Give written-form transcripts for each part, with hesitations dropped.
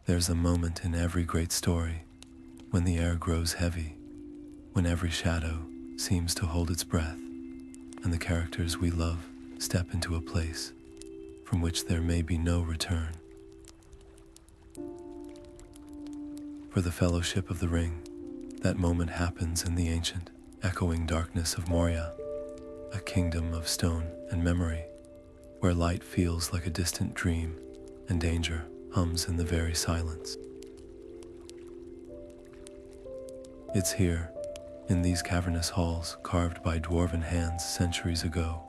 There's a moment in every great story when the air grows heavy, when every shadow seems to hold its breath, and the characters we love step into a place from which there may be no return. For the Fellowship of the Ring, that moment happens in the ancient, echoing darkness of Moria, a kingdom of stone and memory, where light feels like a distant dream and danger hums in the very silence. It's here, in these cavernous halls carved by dwarven hands centuries ago,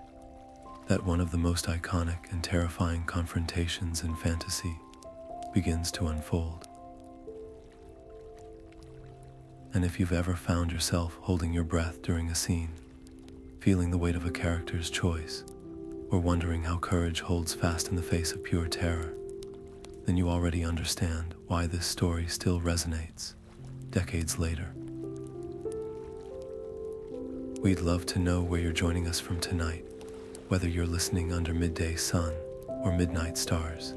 that one of the most iconic and terrifying confrontations in fantasy begins to unfold. And if you've ever found yourself holding your breath during a scene, feeling the weight of a character's choice, or wondering how courage holds fast in the face of pure terror, then you already understand why this story still resonates decades later. We'd love to know where you're joining us from tonight, whether you're listening under midday sun or midnight stars.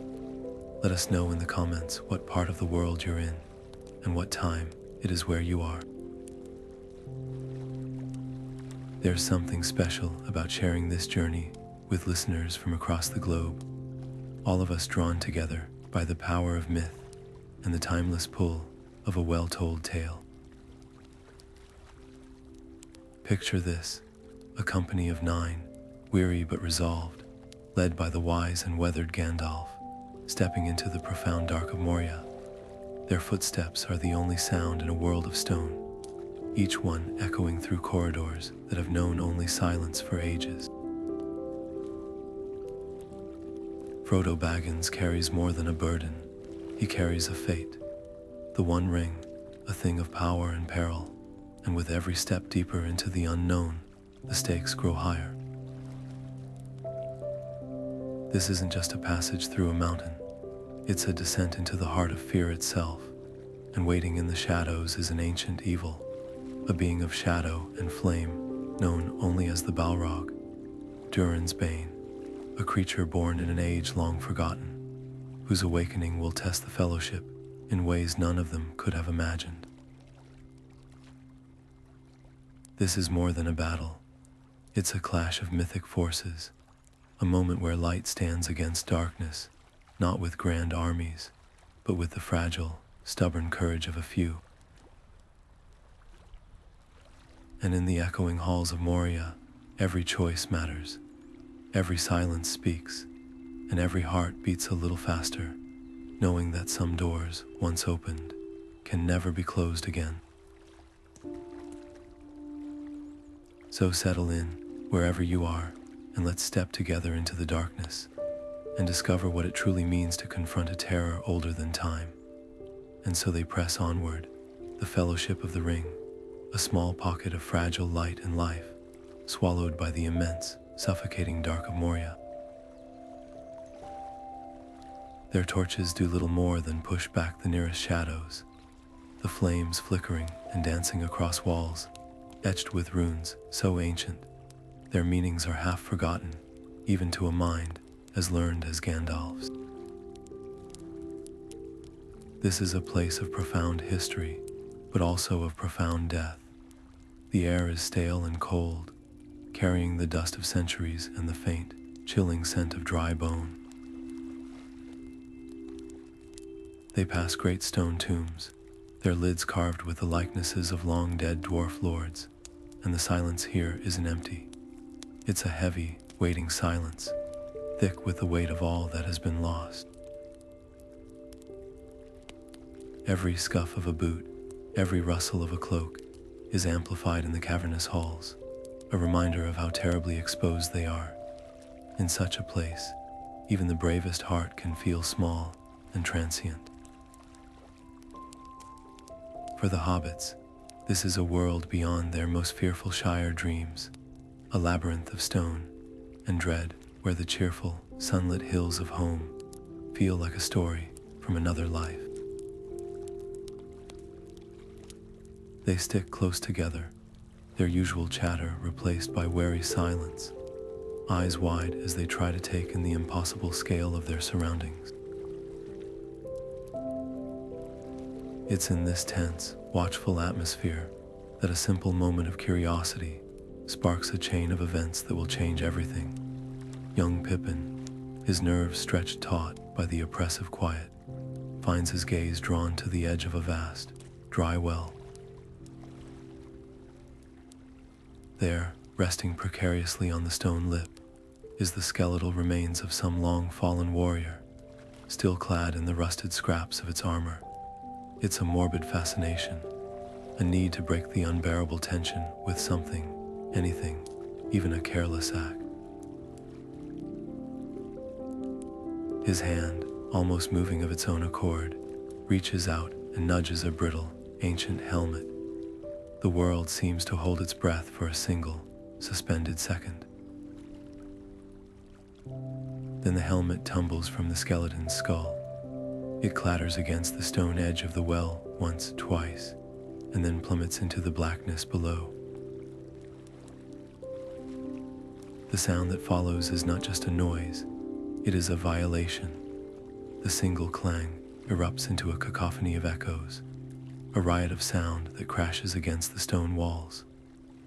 Let us know in the comments what part of the world you're in and what time it is where you are. There's something special about sharing this journey with listeners from across the globe, all of us drawn together by the power of myth and the timeless pull of a well-told tale. Picture this, a company of 9, weary but resolved, led by the wise and weathered Gandalf, stepping into the profound dark of Moria. Their footsteps are the only sound in a world of stone, each one echoing through corridors that have known only silence for ages. Frodo Baggins carries more than a burden. He carries a fate. The One Ring, a thing of power and peril, and with every step deeper into the unknown, the stakes grow higher. This isn't just a passage through a mountain. It's a descent into the heart of fear itself, and waiting in the shadows is an ancient evil, a being of shadow and flame known only as the Balrog, Durin's Bane, a creature born in an age long forgotten, whose awakening will test the Fellowship in ways none of them could have imagined. This is more than a battle. It's a clash of mythic forces, a moment where light stands against darkness, not with grand armies, but with the fragile, stubborn courage of a few. And in the echoing halls of Moria, every choice matters. Every silence speaks, and every heart beats a little faster, knowing that some doors, once opened, can never be closed again. So settle in, wherever you are, and let's step together into the darkness, and discover what it truly means to confront a terror older than time. And so they press onward, the Fellowship of the Ring, a small pocket of fragile light and life, swallowed by the immense, suffocating dark of Moria. Their torches do little more than push back the nearest shadows, the flames flickering and dancing across walls, etched with runes so ancient, their meanings are half forgotten, even to a mind as learned as Gandalf's. This is a place of profound history, but also of profound death. The air is stale and cold, carrying the dust of centuries and the faint, chilling scent of dry bone. They pass great stone tombs, their lids carved with the likenesses of long-dead dwarf lords, and the silence here isn't empty. It's a heavy, waiting silence, thick with the weight of all that has been lost. Every scuff of a boot, every rustle of a cloak, is amplified in the cavernous halls, a reminder of how terribly exposed they are. In such a place, even the bravest heart can feel small and transient. For the hobbits, this is a world beyond their most fearful Shire dreams, a labyrinth of stone and dread where the cheerful, sunlit hills of home feel like a story from another life. They stick close together, their usual chatter replaced by wary silence, eyes wide as they try to take in the impossible scale of their surroundings. It's in this tense, watchful atmosphere that a simple moment of curiosity sparks a chain of events that will change everything. Young Pippin, his nerves stretched taut by the oppressive quiet, finds his gaze drawn to the edge of a vast, dry well. There, resting precariously on the stone lip, is the skeletal remains of some long-fallen warrior, still clad in the rusted scraps of its armor. It's a morbid fascination, a need to break the unbearable tension with something, anything, even a careless act. His hand, almost moving of its own accord, reaches out and nudges a brittle, ancient helmet. The world seems to hold its breath for a single, suspended second. Then the helmet tumbles from the skeleton's skull. It clatters against the stone edge of the well once, twice, and then plummets into the blackness below. The sound that follows is not just a noise, it is a violation. The single clang erupts into a cacophony of echoes, a riot of sound that crashes against the stone walls,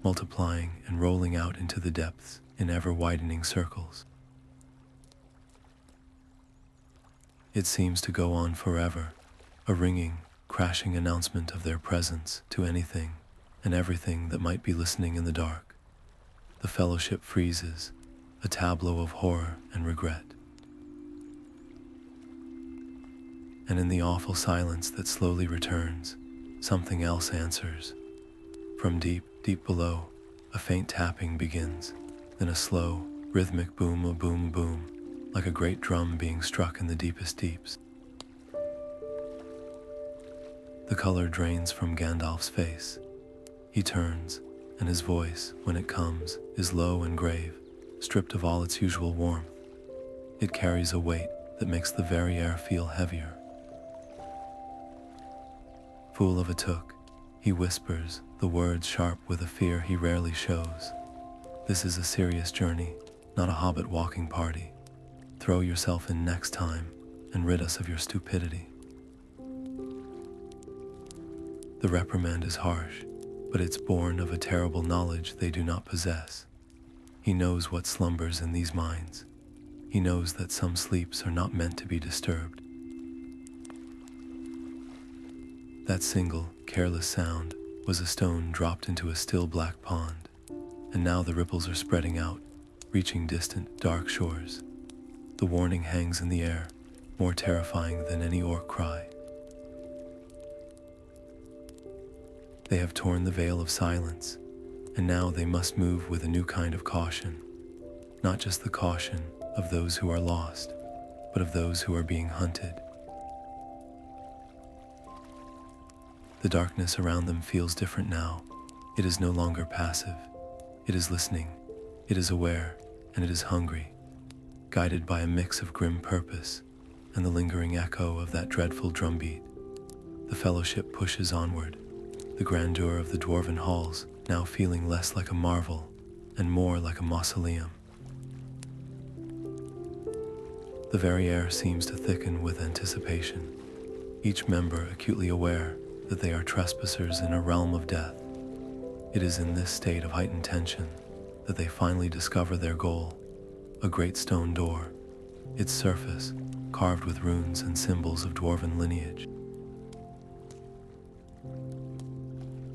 multiplying and rolling out into the depths in ever-widening circles. It seems to go on forever, a ringing, crashing announcement of their presence to anything and everything that might be listening in the dark. The Fellowship freezes, a tableau of horror and regret. And in the awful silence that slowly returns, something else answers. From deep, deep below, a faint tapping begins, then a slow, rhythmic boom, a boom, boom, like a great drum being struck in the deepest deeps. The color drains from Gandalf's face. He turns, and his voice, when it comes, is low and grave, stripped of all its usual warmth. It carries a weight that makes the very air feel heavier. Fool of a Took, he whispers, the words sharp with a fear he rarely shows. This is a serious journey, not a hobbit walking party. Throw yourself in next time and rid us of your stupidity. The reprimand is harsh, but it's born of a terrible knowledge they do not possess. He knows what slumbers in these minds. He knows that some sleeps are not meant to be disturbed. That single, careless sound was a stone dropped into a still black pond, and now the ripples are spreading out, reaching distant, dark shores. The warning hangs in the air, more terrifying than any orc cry. They have torn the veil of silence, and now they must move with a new kind of caution. Not just the caution of those who are lost, but of those who are being hunted. The darkness around them feels different now. It is no longer passive. It is listening, it is aware, and it is hungry, guided by a mix of grim purpose and the lingering echo of that dreadful drumbeat. The Fellowship pushes onward, the grandeur of the dwarven halls now feeling less like a marvel and more like a mausoleum. The very air seems to thicken with anticipation, each member acutely aware that they are trespassers in a realm of death. It is in this state of heightened tension that they finally discover their goal, a great stone door, its surface carved with runes and symbols of dwarven lineage.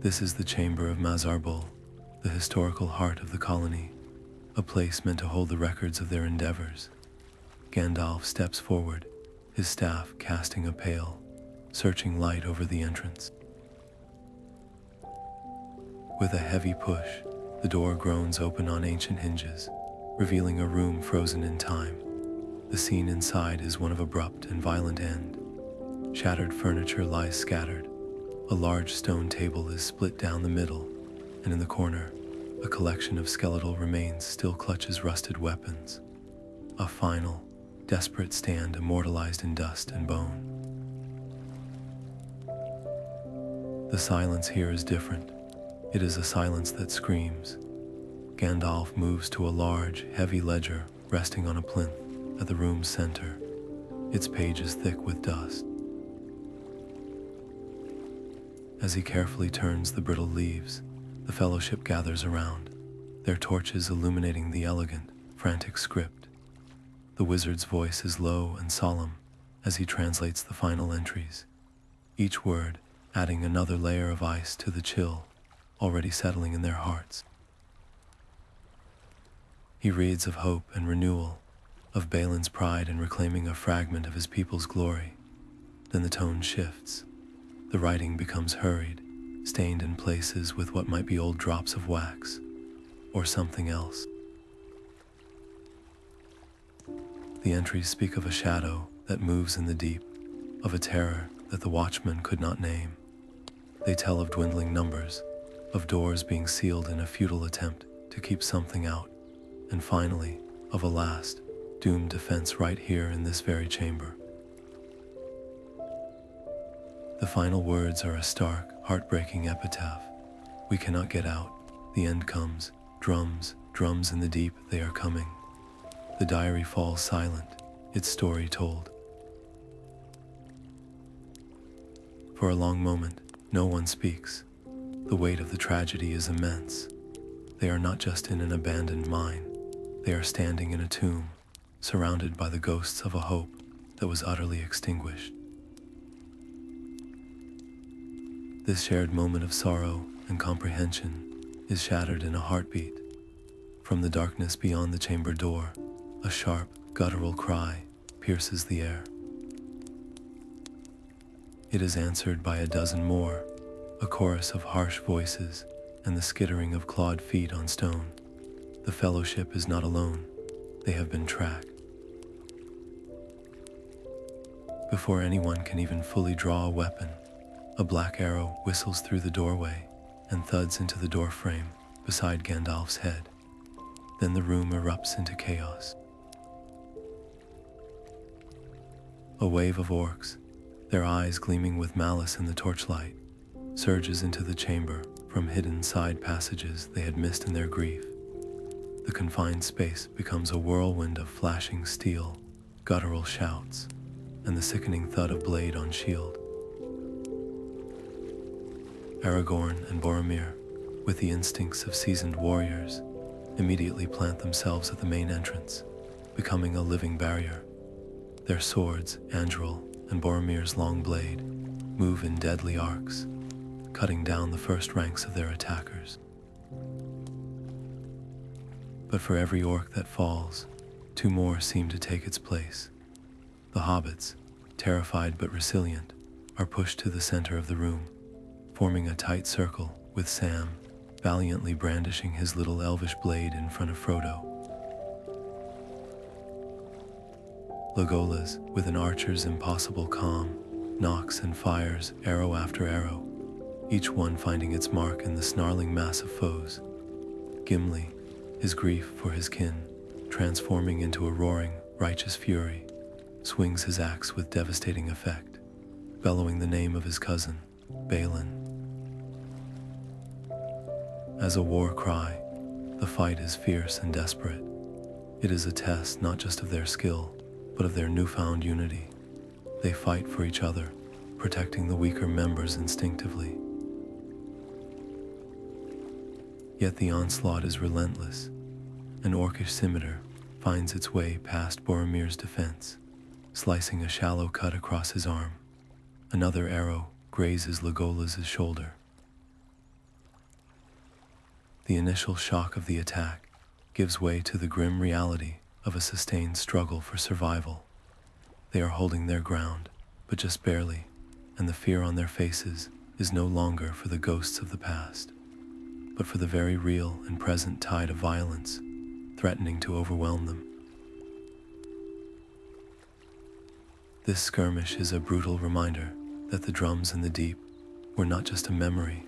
This is the chamber of Mazarbul, the historical heart of the colony, a place meant to hold the records of their endeavors. Gandalf steps forward, his staff casting a pale, searching light over the entrance. With a heavy push, the door groans open on ancient hinges, revealing a room frozen in time. The scene inside is one of abrupt and violent end. Shattered furniture lies scattered. A large stone table is split down the middle, and in the corner, a collection of skeletal remains still clutches rusted weapons. A final, desperate stand immortalized in dust and bone. The silence here is different. It is a silence that screams. Gandalf moves to a large, heavy ledger resting on a plinth at the room's center, its pages thick with dust. As he carefully turns the brittle leaves, the Fellowship gathers around, their torches illuminating the elegant, frantic script. The wizard's voice is low and solemn as he translates the final entries, each word adding another layer of ice to the chill already settling in their hearts. He reads of hope and renewal, of Balin's pride in reclaiming a fragment of his people's glory. Then the tone shifts. The writing becomes hurried, stained in places with what might be old drops of wax, or something else. The entries speak of a shadow that moves in the deep, of a terror that the watchman could not name. They tell of dwindling numbers, of doors being sealed in a futile attempt to keep something out, and finally, of a last, doomed defense right here in this very chamber. The final words are a stark, heartbreaking epitaph. We cannot get out. The end comes. Drums, drums in the deep, they are coming. The diary falls silent, its story told. For a long moment, no one speaks. The weight of the tragedy is immense. They are not just in an abandoned mine. They are standing in a tomb, surrounded by the ghosts of a hope that was utterly extinguished. This shared moment of sorrow and comprehension is shattered in a heartbeat. From the darkness beyond the chamber door, a sharp, guttural cry pierces the air. It is answered by a dozen more, a chorus of harsh voices and the skittering of clawed feet on stone. The Fellowship is not alone. They have been tracked. Before anyone can even fully draw a weapon, a black arrow whistles through the doorway and thuds into the doorframe beside Gandalf's head. Then the room erupts into chaos. A wave of orcs, their eyes gleaming with malice in the torchlight, surges into the chamber from hidden side passages they had missed in their grief. The confined space becomes a whirlwind of flashing steel, guttural shouts, and the sickening thud of blade on shield. Aragorn and Boromir, with the instincts of seasoned warriors, immediately plant themselves at the main entrance, becoming a living barrier. Their swords, Andril and Boromir's long blade, move in deadly arcs, cutting down the first ranks of their attackers. But for every orc that falls, two more seem to take its place. The hobbits, terrified but resilient, are pushed to the center of the room, forming a tight circle with Sam valiantly brandishing his little elvish blade in front of Frodo. Legolas, with an archer's impossible calm, knocks and fires arrow after arrow, each one finding its mark in the snarling mass of foes. Gimli, his grief for his kin transforming into a roaring, righteous fury, swings his axe with devastating effect, bellowing the name of his cousin, Balin. As a war cry, the fight is fierce and desperate. It is a test not just of their skill, but of their newfound unity. They fight for each other, protecting the weaker members instinctively. Yet the onslaught is relentless. An orcish scimitar finds its way past Boromir's defense, slicing a shallow cut across his arm. Another arrow grazes Legolas's shoulder. The initial shock of the attack gives way to the grim reality of a sustained struggle for survival. They are holding their ground, but just barely, and the fear on their faces is no longer for the ghosts of the past, but for the very real and present tide of violence threatening to overwhelm them. This skirmish is a brutal reminder that the drums in the deep were not just a memory,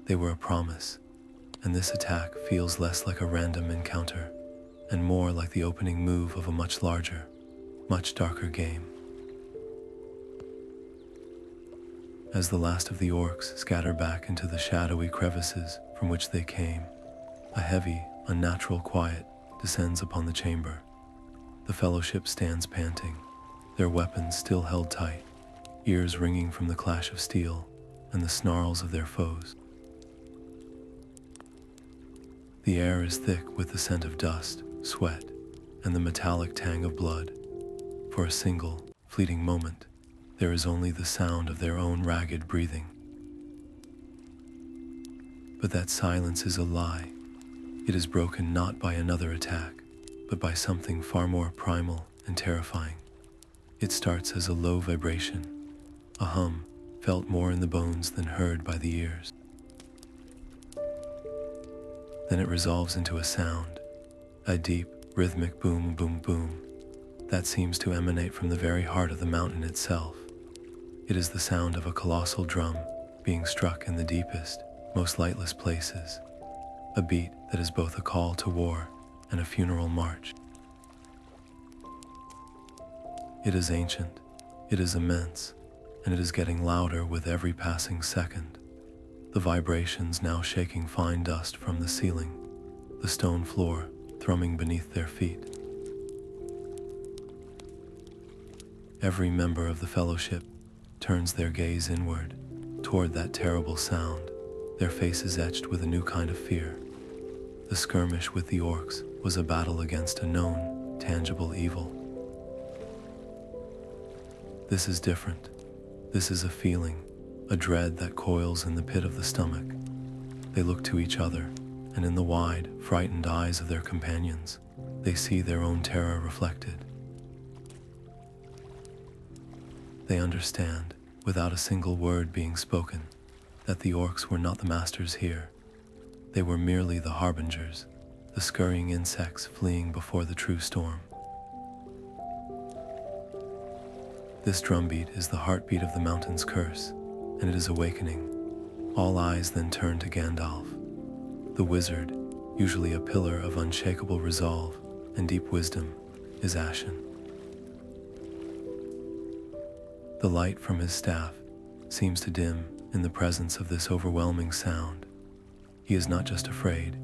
they were a promise. And this attack feels less like a random encounter and more like the opening move of a much larger, much darker game. As the last of the orcs scatter back into the shadowy crevices from which they came, a heavy, unnatural quiet descends upon the chamber. The Fellowship stands panting, their weapons still held tight, ears ringing from the clash of steel and the snarls of their foes. The air is thick with the scent of dust, sweat, and the metallic tang of blood. For a single, fleeting moment, there is only the sound of their own ragged breathing. But that silence is a lie. It is broken not by another attack, but by something far more primal and terrifying. It starts as a low vibration, a hum felt more in the bones than heard by the ears. Then it resolves into a sound, a deep, rhythmic boom, boom, boom, that seems to emanate from the very heart of the mountain itself. It is the sound of a colossal drum being struck in the deepest, most lightless places, a beat that is both a call to war and a funeral march. It is ancient, it is immense, and it is getting louder with every passing second. The vibrations now shaking fine dust from the ceiling, the stone floor thrumming beneath their feet. Every member of the Fellowship turns their gaze inward, toward that terrible sound, their faces etched with a new kind of fear. The skirmish with the Orcs was a battle against a known, tangible evil. This is different. This is a feeling, a dread that coils in the pit of the stomach. They look to each other, and in the wide, frightened eyes of their companions, they see their own terror reflected. They understand, without a single word being spoken, that the Orcs were not the masters here. They were merely the harbingers, the scurrying insects fleeing before the true storm. This drumbeat is the heartbeat of the mountain's curse, and it is awakening. All eyes then turn to Gandalf. The wizard, usually a pillar of unshakable resolve and deep wisdom, is ashen. The light from his staff seems to dim in the presence of this overwhelming sound. He is not just afraid,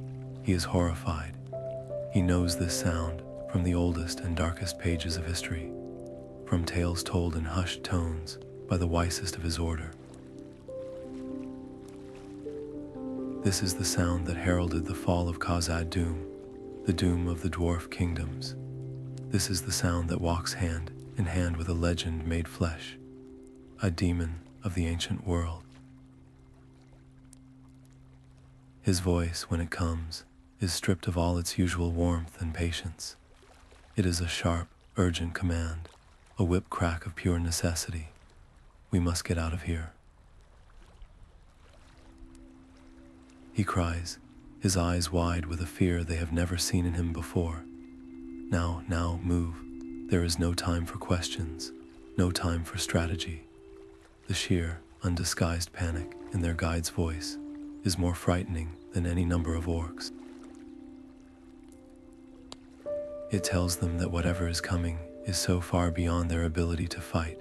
he is horrified. He knows this sound from the oldest and darkest pages of history, from tales told in hushed tones by the wisest of his order. This is the sound that heralded the fall of Khazad-dûm, the doom of the dwarf kingdoms. This is the sound that walks hand in hand with a legend made flesh, a demon of the ancient world. His voice, when it comes, is stripped of all its usual warmth and patience. It is a sharp, urgent command, a whip crack of pure necessity. We must get out of here. He cries, his eyes wide with a fear they have never seen in him before. Now, move. There is no time for questions, no time for strategy. The sheer, undisguised panic in their guide's voice is more frightening than any number of orcs. It tells them that whatever is coming is so far beyond their ability to fight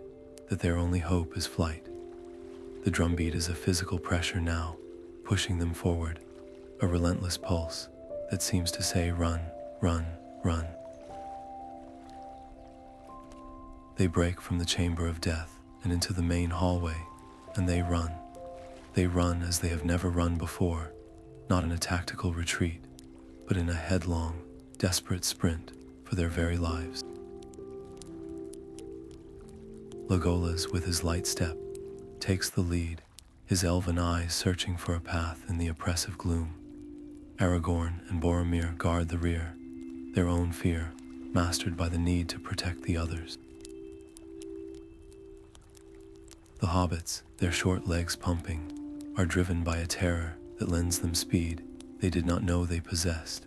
that their only hope is flight. The drumbeat is a physical pressure now, pushing them forward, a relentless pulse that seems to say run, run, run. They break from the chamber of death and into the main hallway, and they run. They run as they have never run before, not in a tactical retreat, but in a headlong, desperate sprint for their very lives. Legolas, with his light step, takes the lead, his elven eyes searching for a path in the oppressive gloom. Aragorn and Boromir guard the rear, their own fear mastered by the need to protect the others. The hobbits, their short legs pumping, are driven by a terror that lends them speed they did not know they possessed.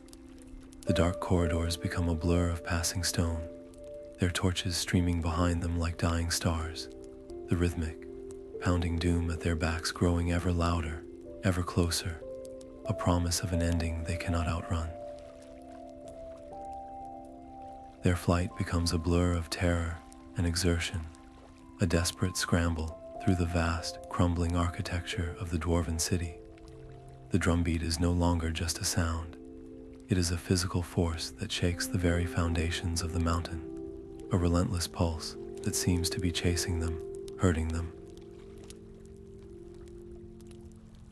The dark corridors become a blur of passing stone, their torches streaming behind them like dying stars, the rhythmic, pounding doom at their backs growing ever louder, ever closer, a promise of an ending they cannot outrun. Their flight becomes a blur of terror and exertion, a desperate scramble through the vast, crumbling architecture of the dwarven city. The drumbeat is no longer just a sound. It is a physical force that shakes the very foundations of the mountain, a relentless pulse that seems to be chasing them, hurting them.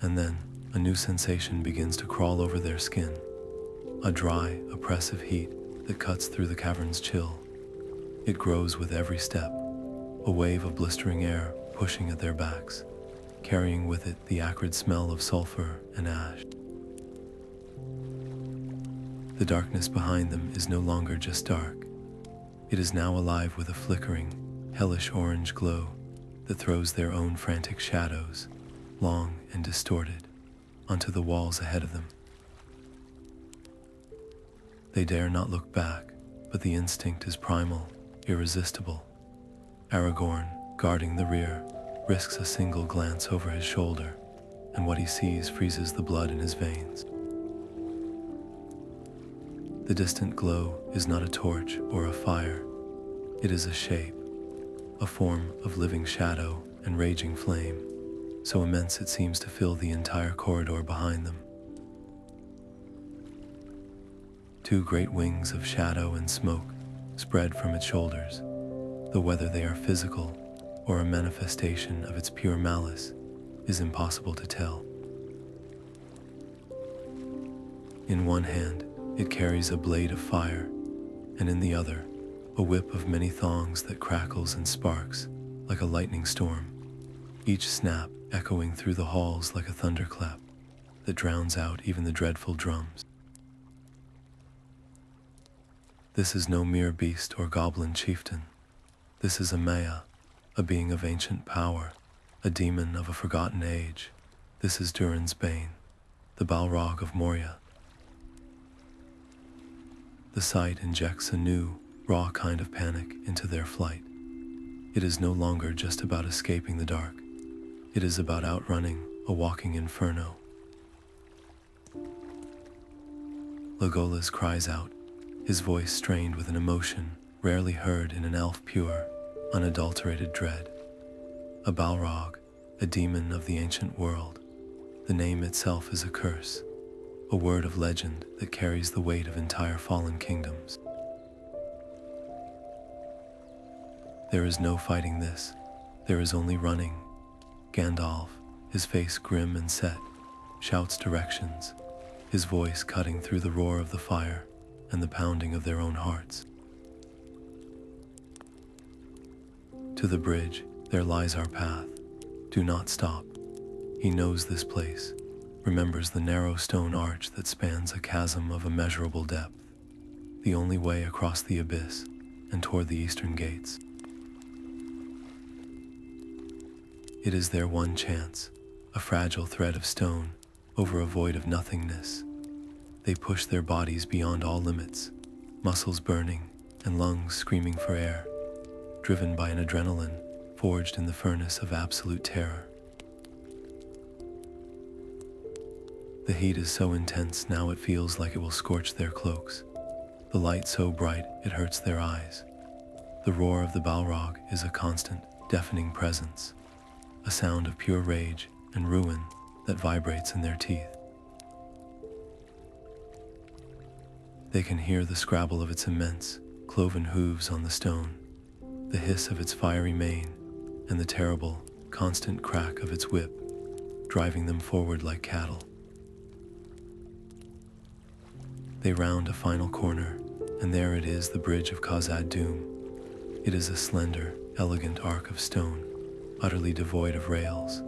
And then, a new sensation begins to crawl over their skin. A dry, oppressive heat that cuts through the cavern's chill. It grows with every step, a wave of blistering air pushing at their backs, carrying with it the acrid smell of sulfur and ash. The darkness behind them is no longer just dark. It is now alive with a flickering, hellish orange glow that throws their own frantic shadows, long and distorted, onto the walls ahead of them. They dare not look back, but the instinct is primal, irresistible. Aragorn, guarding the rear, risks a single glance over his shoulder, and what he sees freezes the blood in his veins. The distant glow is not a torch or a fire. It is a shape, a form of living shadow and raging flame, so immense it seems to fill the entire corridor behind them. Two great wings of shadow and smoke spread from its shoulders, though whether they are physical or a manifestation of its pure malice is impossible to tell. In one hand, it carries a blade of fire, and in the other, a whip of many thongs that crackles and sparks like a lightning storm, each snap echoing through the halls like a thunderclap that drowns out even the dreadful drums. This is no mere beast or goblin chieftain. This is a Maya, a being of ancient power, a demon of a forgotten age. This is Durin's Bane, the Balrog of Moria. The sight injects a new, raw kind of panic into their flight. It is no longer just about escaping the dark. It is about outrunning a walking inferno. Legolas cries out, his voice strained with an emotion rarely heard in an elf pure, unadulterated dread. A Balrog, a demon of the ancient world. The name itself is a curse, a word of legend that carries the weight of entire fallen kingdoms. There is no fighting this. There is only running. Gandalf, his face grim and set, shouts directions, his voice cutting through the roar of the fire and the pounding of their own hearts. To the bridge, there lies our path. Do not stop. He knows this place, remembers the narrow stone arch that spans a chasm of immeasurable depth, the only way across the abyss and toward the eastern gates. It is their one chance, a fragile thread of stone over a void of nothingness. They push their bodies beyond all limits, muscles burning and lungs screaming for air, driven by an adrenaline forged in the furnace of absolute terror. The heat is so intense now it feels like it will scorch their cloaks. The light so bright it hurts their eyes. The roar of the Balrog is a constant, deafening presence, a sound of pure rage and ruin that vibrates in their teeth. They can hear the scrabble of its immense, cloven hooves on the stone, the hiss of its fiery mane, and the terrible, constant crack of its whip, driving them forward like cattle. They round a final corner, and there it is, the Bridge of Khazad-dûm. It is a slender, elegant arc of stone, utterly devoid of rails,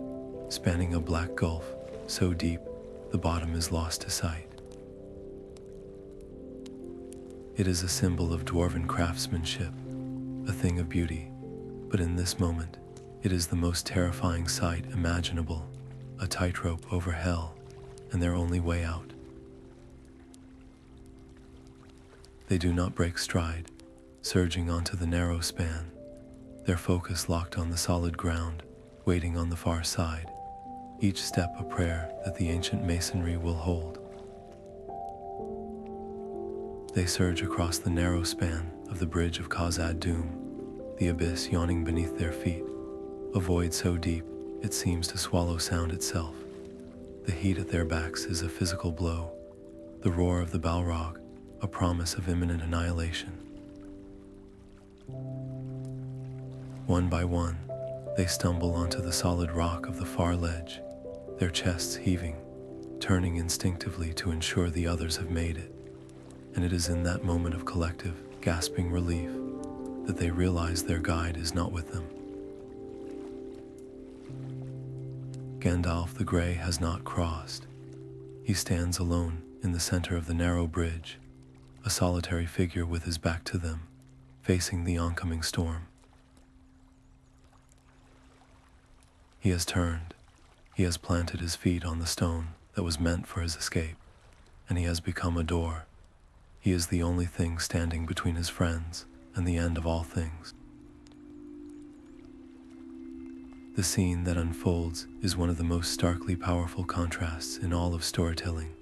spanning a black gulf so deep the bottom is lost to sight. It is a symbol of dwarven craftsmanship, a thing of beauty, but in this moment, it is the most terrifying sight imaginable, a tightrope over hell, and their only way out. They do not break stride, surging onto the narrow span, their focus locked on the solid ground, waiting on the far side, each step a prayer that the ancient masonry will hold. They surge across the narrow span of the Bridge of Khazad-dûm, the abyss yawning beneath their feet, a void so deep it seems to swallow sound itself. The heat at their backs is a physical blow, the roar of the Balrog, a promise of imminent annihilation. One by one, they stumble onto the solid rock of the far ledge, their chests heaving, turning instinctively to ensure the others have made it. And it is in that moment of collective, gasping relief that they realize their guide is not with them. Gandalf the Grey has not crossed. He stands alone in the center of the narrow bridge, a solitary figure with his back to them, facing the oncoming storm. He has turned. He has planted his feet on the stone that was meant for his escape, and he has become a door. He is the only thing standing between his friends and the end of all things. The scene that unfolds is one of the most starkly powerful contrasts in all of storytelling.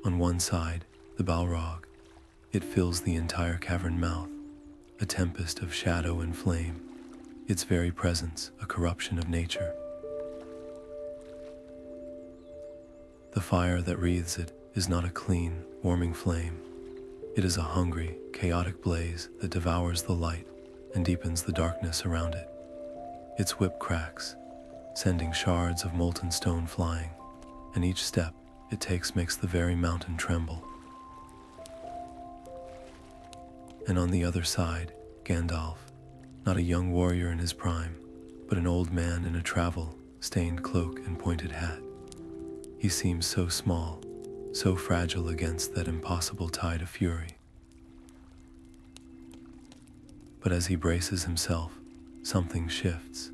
On one side, the Balrog. It fills the entire cavern mouth, a tempest of shadow and flame, its very presence a corruption of nature. The fire that wreathes it is not a clean, warming flame. It is a hungry, chaotic blaze that devours the light and deepens the darkness around it. Its whip cracks, sending shards of molten stone flying, and each step it takes makes the very mountain tremble. And on the other side, Gandalf, not a young warrior in his prime, but an old man in a travel-stained cloak and pointed hat. He seems so small, so fragile against that impossible tide of fury. But as he braces himself, something shifts.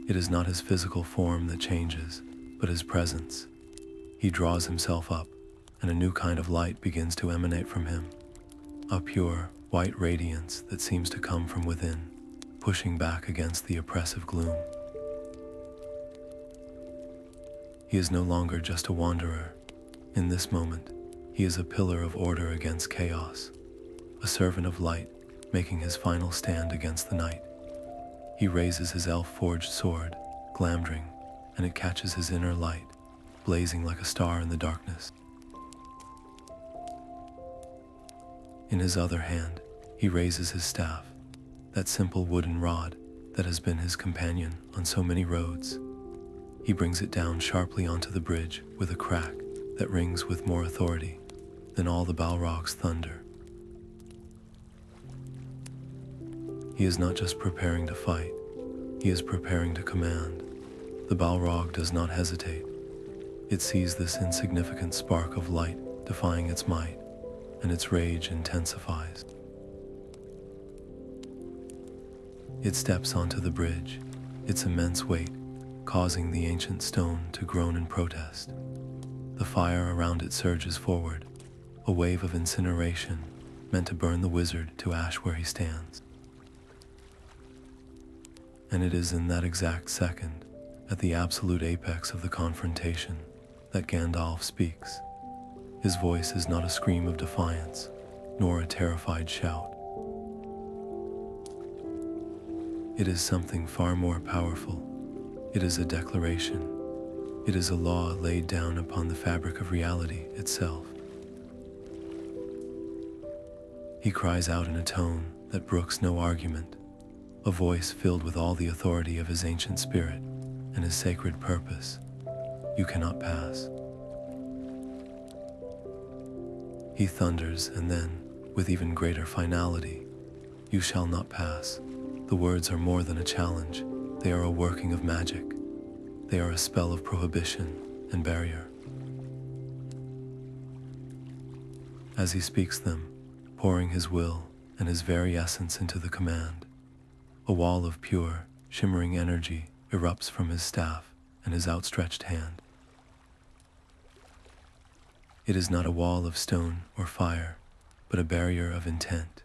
It is not his physical form that changes, but his presence. He draws himself up, and a new kind of light begins to emanate from him. A pure, white radiance that seems to come from within, pushing back against the oppressive gloom. He is no longer just a wanderer. In this moment, he is a pillar of order against chaos, a servant of light, making his final stand against the night. He raises his elf-forged sword, Glamdring, and it catches his inner light, blazing like a star in the darkness. In his other hand, he raises his staff, that simple wooden rod that has been his companion on so many roads. He brings it down sharply onto the bridge with a crack that rings with more authority than all the Balrog's thunder. He is not just preparing to fight, he is preparing to command. The Balrog does not hesitate. It sees this insignificant spark of light defying its might, and its rage intensifies. It steps onto the bridge, its immense weight causing the ancient stone to groan in protest. The fire around it surges forward, a wave of incineration meant to burn the wizard to ash where he stands. And it is in that exact second, at the absolute apex of the confrontation, that Gandalf speaks. His voice is not a scream of defiance, nor a terrified shout. It is something far more powerful. It is a declaration. It is a law laid down upon the fabric of reality itself. He cries out in a tone that brooks no argument, a voice filled with all the authority of his ancient spirit and his sacred purpose. You cannot pass. He thunders, and then, with even greater finality, you shall not pass. The words are more than a challenge. They are a working of magic. They are a spell of prohibition and barrier. As he speaks them, pouring his will and his very essence into the command, a wall of pure, shimmering energy erupts from his staff and his outstretched hand. It is not a wall of stone or fire, but a barrier of intent,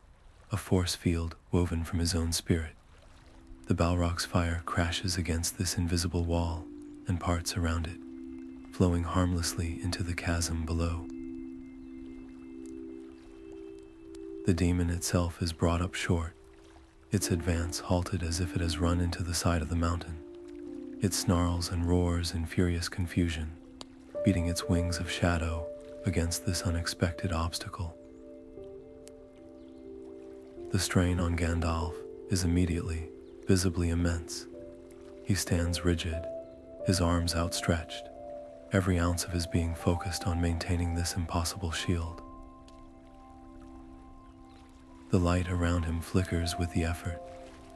a force field woven from his own spirit. The Balrog's fire crashes against this invisible wall and parts around it, flowing harmlessly into the chasm below. The demon itself is brought up short, its advance halted as if it has run into the side of the mountain. It snarls and roars in furious confusion, beating its wings of shadow against this unexpected obstacle. The strain on Gandalf is immediately, visibly immense. He stands rigid, his arms outstretched, every ounce of his being focused on maintaining this impossible shield. The light around him flickers with the effort,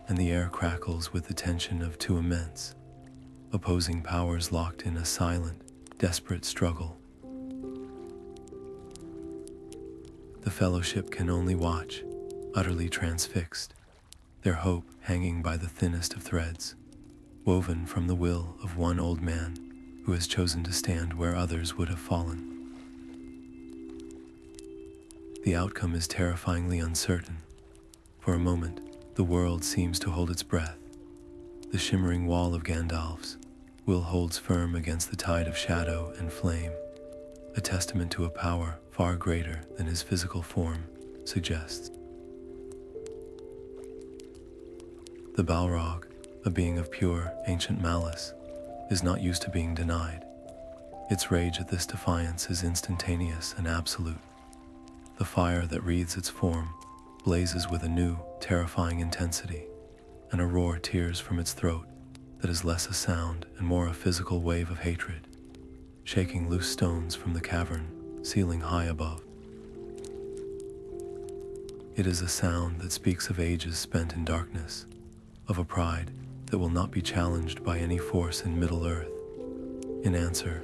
and the air crackles with the tension of two immense, opposing powers locked in a silent, desperate struggle. The Fellowship can only watch, utterly transfixed, their hope hanging by the thinnest of threads, woven from the will of one old man who has chosen to stand where others would have fallen. The outcome is terrifyingly uncertain. For a moment, the world seems to hold its breath. The shimmering wall of Gandalf's will holds firm against the tide of shadow and flame, a testament to a power far greater than his physical form suggests. The Balrog, a being of pure, ancient malice, is not used to being denied. Its rage at this defiance is instantaneous and absolute. The fire that wreathes its form blazes with a new, terrifying intensity, and a roar tears from its throat that is less a sound and more a physical wave of hatred, shaking loose stones from the cavern ceiling high above. It is a sound that speaks of ages spent in darkness, of a pride that will not be challenged by any force in Middle-earth. In answer,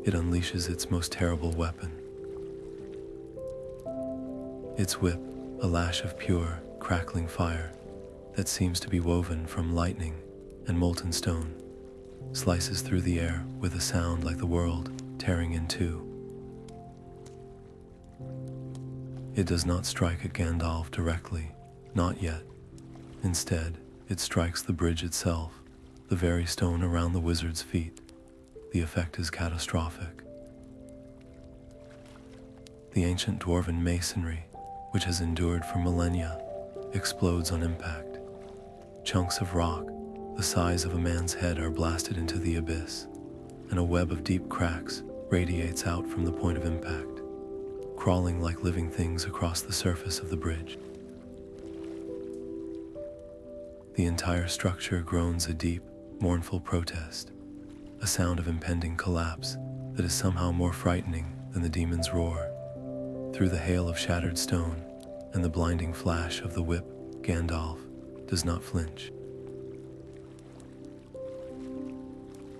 it unleashes its most terrible weapon. Its whip, a lash of pure, crackling fire that seems to be woven from lightning and molten stone, slices through the air with a sound like the world tearing in two. It does not strike at Gandalf directly, not yet. Instead, it strikes the bridge itself, the very stone around the wizard's feet. The effect is catastrophic. The ancient dwarven masonry, which has endured for millennia, explodes on impact. Chunks of rock, the size of a man's head, are blasted into the abyss, and a web of deep cracks radiates out from the point of impact, crawling like living things across the surface of the bridge. The entire structure groans a deep, mournful protest, a sound of impending collapse that is somehow more frightening than the demon's roar. Through the hail of shattered stone and the blinding flash of the whip, Gandalf does not flinch.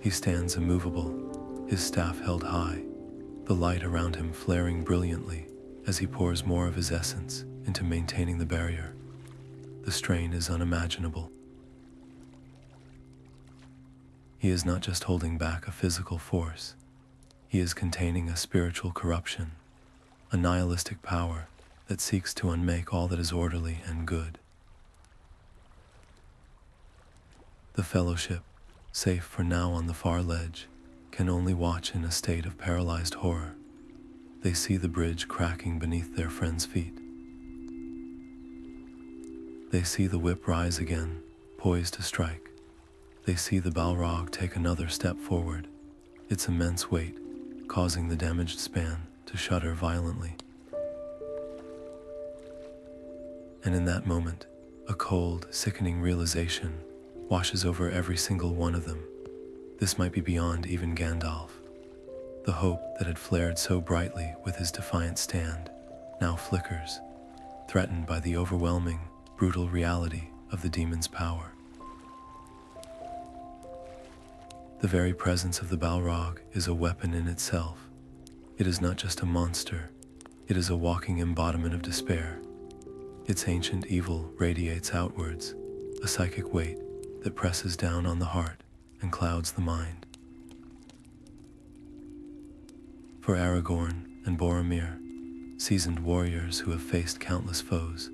He stands immovable, his staff held high, the light around him flaring brilliantly as he pours more of his essence into maintaining the barrier. The strain is unimaginable. He is not just holding back a physical force, he is containing a spiritual corruption, a nihilistic power that seeks to unmake all that is orderly and good. The Fellowship, safe for now on the far ledge, can only watch in a state of paralyzed horror. They see the bridge cracking beneath their friends' feet. They see the whip rise again, poised to strike. They see the Balrog take another step forward, its immense weight causing the damaged span to shudder violently. And in that moment, a cold, sickening realization washes over every single one of them. This might be beyond even Gandalf. The hope that had flared so brightly with his defiant stand now flickers, threatened by the overwhelming, brutal reality of the demon's power. The very presence of the Balrog is a weapon in itself. It is not just a monster, it is a walking embodiment of despair. Its ancient evil radiates outwards, a psychic weight that presses down on the heart and clouds the mind. For Aragorn and Boromir, seasoned warriors who have faced countless foes,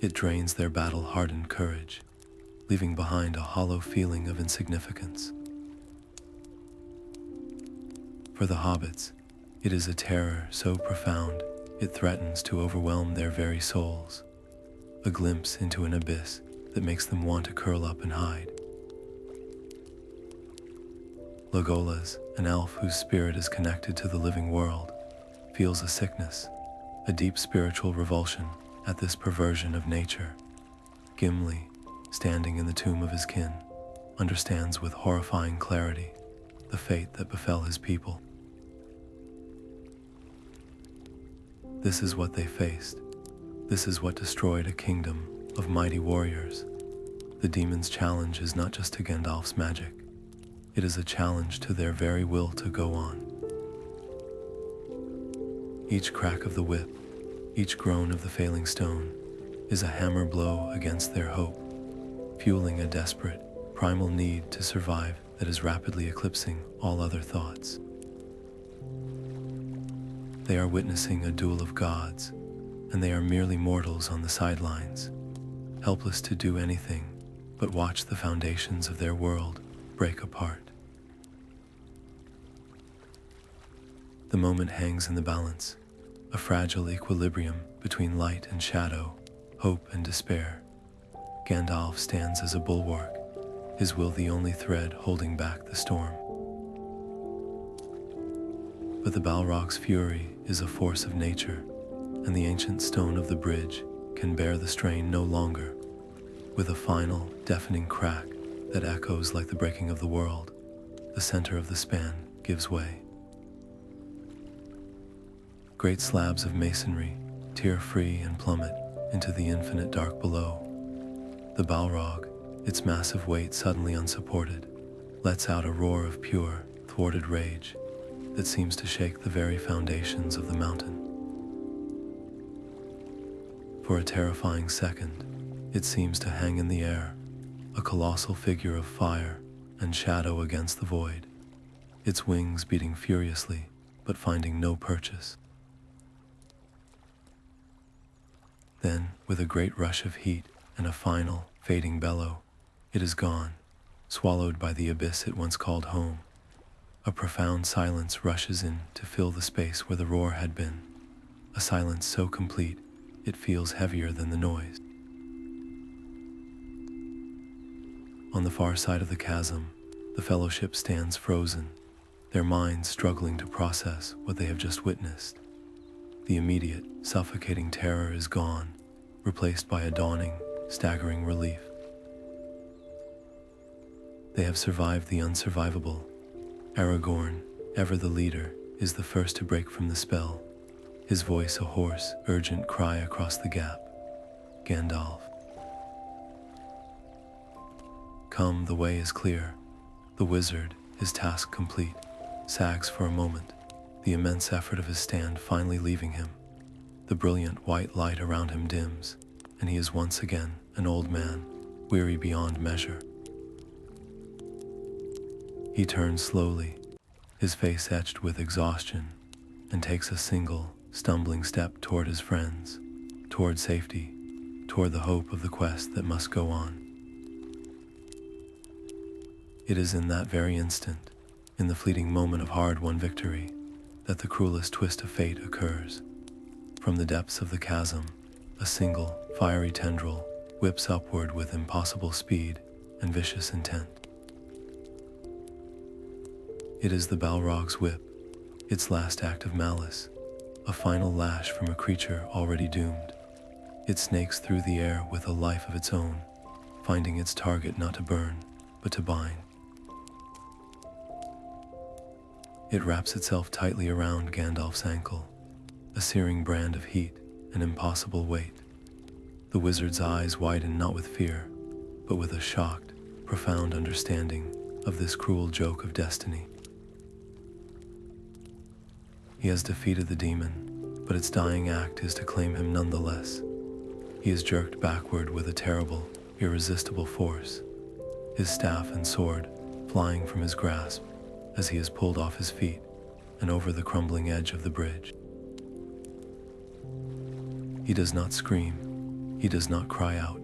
it drains their battle-hardened courage, leaving behind a hollow feeling of insignificance. For the hobbits, it is a terror so profound it threatens to overwhelm their very souls, a glimpse into an abyss that makes them want to curl up and hide. Legolas, an elf whose spirit is connected to the living world, feels a sickness, a deep spiritual revulsion at this perversion of nature. Gimli, standing in the tomb of his kin, understands with horrifying clarity the fate that befell his people. This is what they faced. This is what destroyed a kingdom of mighty warriors. The demons' challenge is not just to Gandalf's magic. It is a challenge to their very will to go on. Each crack of the whip, each groan of the failing stone, is a hammer blow against their hope, fueling a desperate, primal need to survive that is rapidly eclipsing all other thoughts. They are witnessing a duel of gods, and they are merely mortals on the sidelines, helpless to do anything but watch the foundations of their world break apart. The moment hangs in the balance, a fragile equilibrium between light and shadow, hope and despair. Gandalf stands as a bulwark, his will the only thread holding back the storm. But the Balrog's fury is a force of nature, and the ancient stone of the bridge can bear the strain no longer. With a final, deafening crack that echoes like the breaking of the world, the center of the span gives way. Great slabs of masonry tear free and plummet into the infinite dark below. The Balrog, its massive weight suddenly unsupported, lets out a roar of pure, thwarted rage that seems to shake the very foundations of the mountain. For a terrifying second, it seems to hang in the air, a colossal figure of fire and shadow against the void, its wings beating furiously, but finding no purchase. Then, with a great rush of heat and a final, fading bellow, it is gone, swallowed by the abyss it once called home. A profound silence rushes in to fill the space where the roar had been, a silence so complete it feels heavier than the noise. On the far side of the chasm, the Fellowship stands frozen, their minds struggling to process what they have just witnessed. The immediate, suffocating terror is gone, replaced by a dawning, staggering relief. They have survived the unsurvivable. Aragorn, ever the leader, is the first to break from the spell, his voice a hoarse, urgent cry across the gap. Gandalf. Come, the way is clear. The wizard, his task complete, sags for a moment, the immense effort of his stand finally leaving him. The brilliant white light around him dims, and he is once again an old man, weary beyond measure. He turns slowly, his face etched with exhaustion, and takes a single, stumbling step toward his friends, toward safety, toward the hope of the quest that must go on. It is in that very instant, in the fleeting moment of hard-won victory, that the cruelest twist of fate occurs. From the depths of the chasm, a single, fiery tendril whips upward with impossible speed and vicious intent. It is the Balrog's whip, its last act of malice, a final lash from a creature already doomed. It snakes through the air with a life of its own, finding its target not to burn, but to bind. It wraps itself tightly around Gandalf's ankle, a searing brand of heat, an impossible weight. The wizard's eyes widen not with fear, but with a shocked, profound understanding of this cruel joke of destiny. He has defeated the demon, but its dying act is to claim him nonetheless. He is jerked backward with a terrible, irresistible force, his staff and sword flying from his grasp as he is pulled off his feet and over the crumbling edge of the bridge. He does not scream, he does not cry out.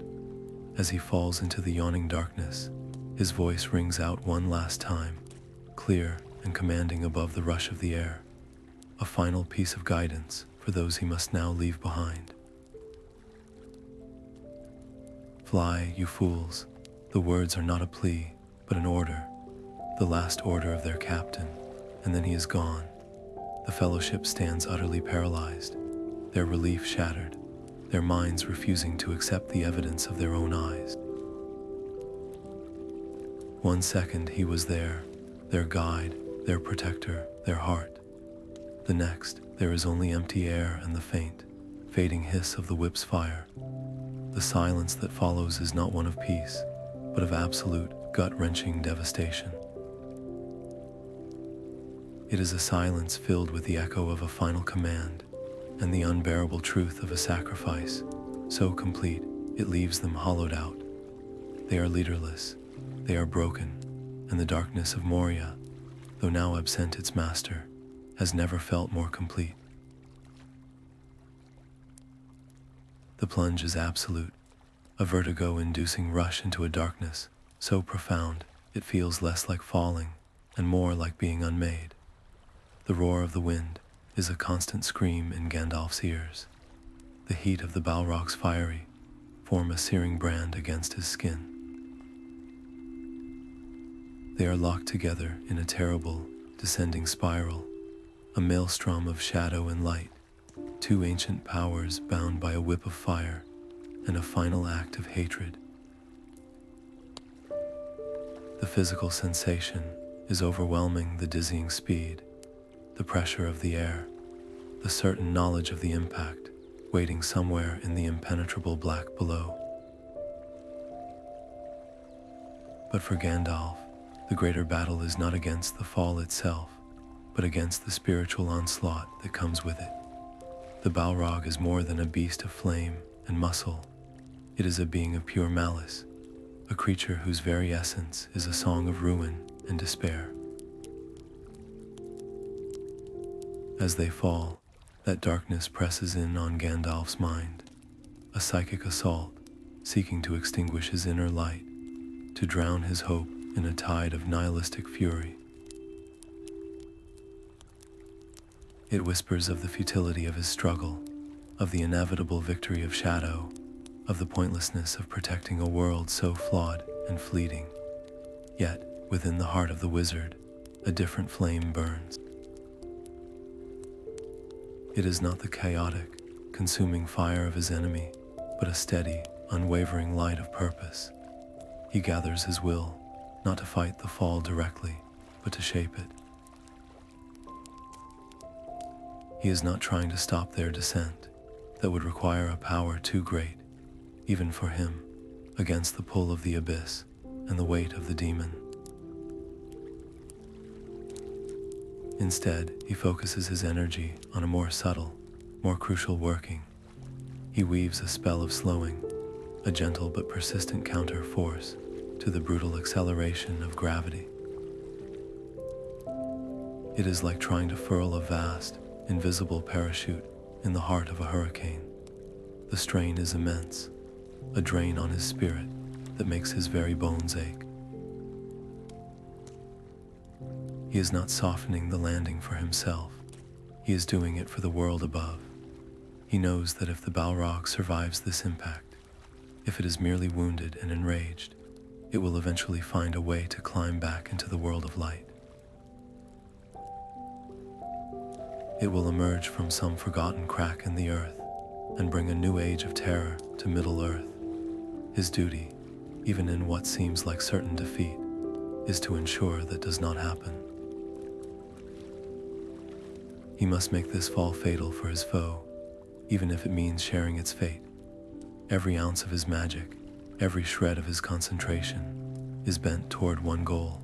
As he falls into the yawning darkness, his voice rings out one last time, clear and commanding above the rush of the air, a final piece of guidance for those he must now leave behind. Fly, you fools. The words are not a plea, but an order, the last order of their captain, and then he is gone. The Fellowship stands utterly paralyzed, their relief shattered, their minds refusing to accept the evidence of their own eyes. 1 second he was there, their guide, their protector, their heart. The next, there is only empty air and the faint, fading hiss of the whip's fire. The silence that follows is not one of peace, but of absolute, gut-wrenching devastation. It is a silence filled with the echo of a final command and the unbearable truth of a sacrifice, so complete it leaves them hollowed out. They are leaderless, they are broken, and the darkness of Moria, though now absent its master, has never felt more complete. The plunge is absolute, a vertigo-inducing rush into a darkness so profound it feels less like falling and more like being unmade. The roar of the wind is a constant scream in Gandalf's ears. The heat of the Balrog's fiery form a searing brand against his skin. They are locked together in a terrible, descending spiral, a maelstrom of shadow and light, two ancient powers bound by a whip of fire and a final act of hatred. The physical sensation is overwhelming, the dizzying speed, the pressure of the air, the certain knowledge of the impact waiting somewhere in the impenetrable black below. But for Gandalf, the greater battle is not against the fall itself, but against the spiritual onslaught that comes with it. The Balrog is more than a beast of flame and muscle. It is a being of pure malice, a creature whose very essence is a song of ruin and despair. As they fall, that darkness presses in on Gandalf's mind, a psychic assault seeking to extinguish his inner light, to drown his hope in a tide of nihilistic fury. It whispers of the futility of his struggle, of the inevitable victory of shadow, of the pointlessness of protecting a world so flawed and fleeting. Yet, within the heart of the wizard, a different flame burns. It is not the chaotic, consuming fire of his enemy, but a steady, unwavering light of purpose. He gathers his will, not to fight the fall directly, but to shape it. He is not trying to stop their descent, that would require a power too great, even for him, against the pull of the abyss and the weight of the demon. Instead, he focuses his energy on a more subtle, more crucial working. He weaves a spell of slowing, a gentle but persistent counter force to the brutal acceleration of gravity. It is like trying to furl a vast, invisible parachute in the heart of a hurricane. The strain is immense, a drain on his spirit that makes his very bones ache. He is not softening the landing for himself. He is doing it for the world above. He knows that if the Balrog survives this impact, if it is merely wounded and enraged, it will eventually find a way to climb back into the world of light. It will emerge from some forgotten crack in the earth and bring a new age of terror to Middle-earth. His duty, even in what seems like certain defeat, is to ensure that does not happen. He must make this fall fatal for his foe, even if it means sharing its fate. Every ounce of his magic, every shred of his concentration, is bent toward one goal: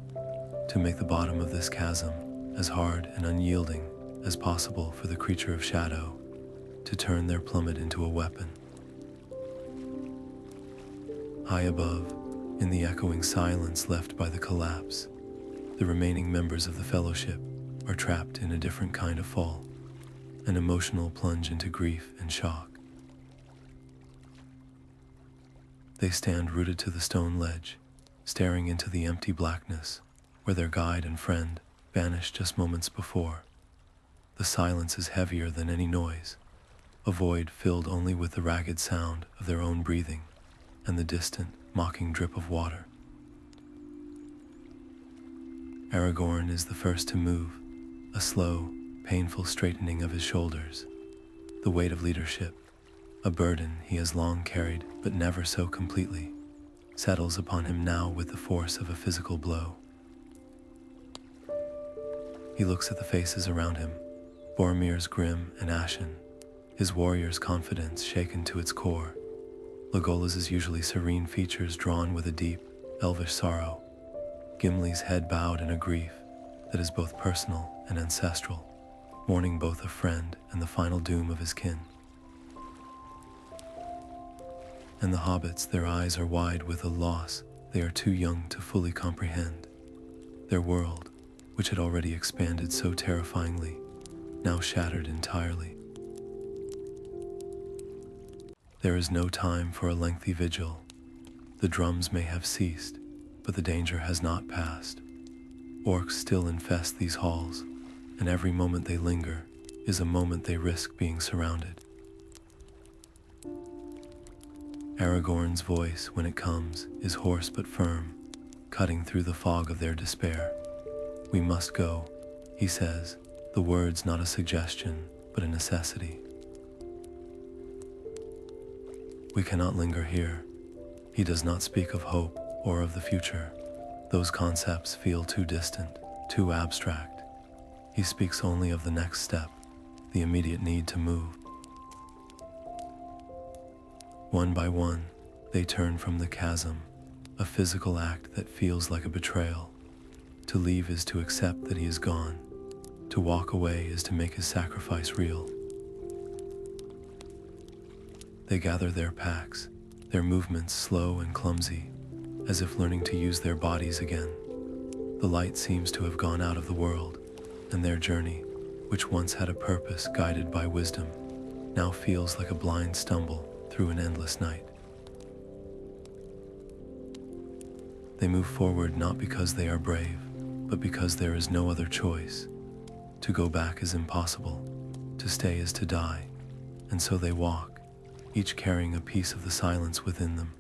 to make the bottom of this chasm as hard and unyielding as possible for the creature of shadow to turn their plummet into a weapon. High above, in the echoing silence left by the collapse, the remaining members of the Fellowship are trapped in a different kind of fall, an emotional plunge into grief and shock. They stand rooted to the stone ledge, staring into the empty blackness where their guide and friend vanished just moments before. The silence is heavier than any noise, a void filled only with the ragged sound of their own breathing and the distant, mocking drip of water. Aragorn is the first to move, a slow, painful straightening of his shoulders. The weight of leadership, a burden he has long carried but never so completely, settles upon him now with the force of a physical blow. He looks at the faces around him, Boromir's grim and ashen, his warrior's confidence shaken to its core. Legolas's usually serene features drawn with a deep, elvish sorrow. Gimli's head bowed in a grief that is both personal and ancestral, mourning both a friend and the final doom of his kin. And the hobbits, their eyes are wide with a loss they are too young to fully comprehend. Their world, which had already expanded so terrifyingly, now shattered entirely. There is no time for a lengthy vigil. The drums may have ceased, but the danger has not passed. Orcs still infest these halls, and every moment they linger is a moment they risk being surrounded. Aragorn's voice, when it comes, is hoarse but firm, cutting through the fog of their despair. "We must go," he says, the words not a suggestion, but a necessity. "We cannot linger here." He does not speak of hope or of the future. Those concepts feel too distant, too abstract. He speaks only of the next step, the immediate need to move. One by one, they turn from the chasm, a physical act that feels like a betrayal. To leave is to accept that he is gone. To walk away is to make his sacrifice real. They gather their packs, their movements slow and clumsy, as if learning to use their bodies again. The light seems to have gone out of the world, and their journey, which once had a purpose guided by wisdom, now feels like a blind stumble through an endless night. They move forward not because they are brave, but because there is no other choice. To go back is impossible, to stay is to die, and so they walk, each carrying a piece of the silence within them,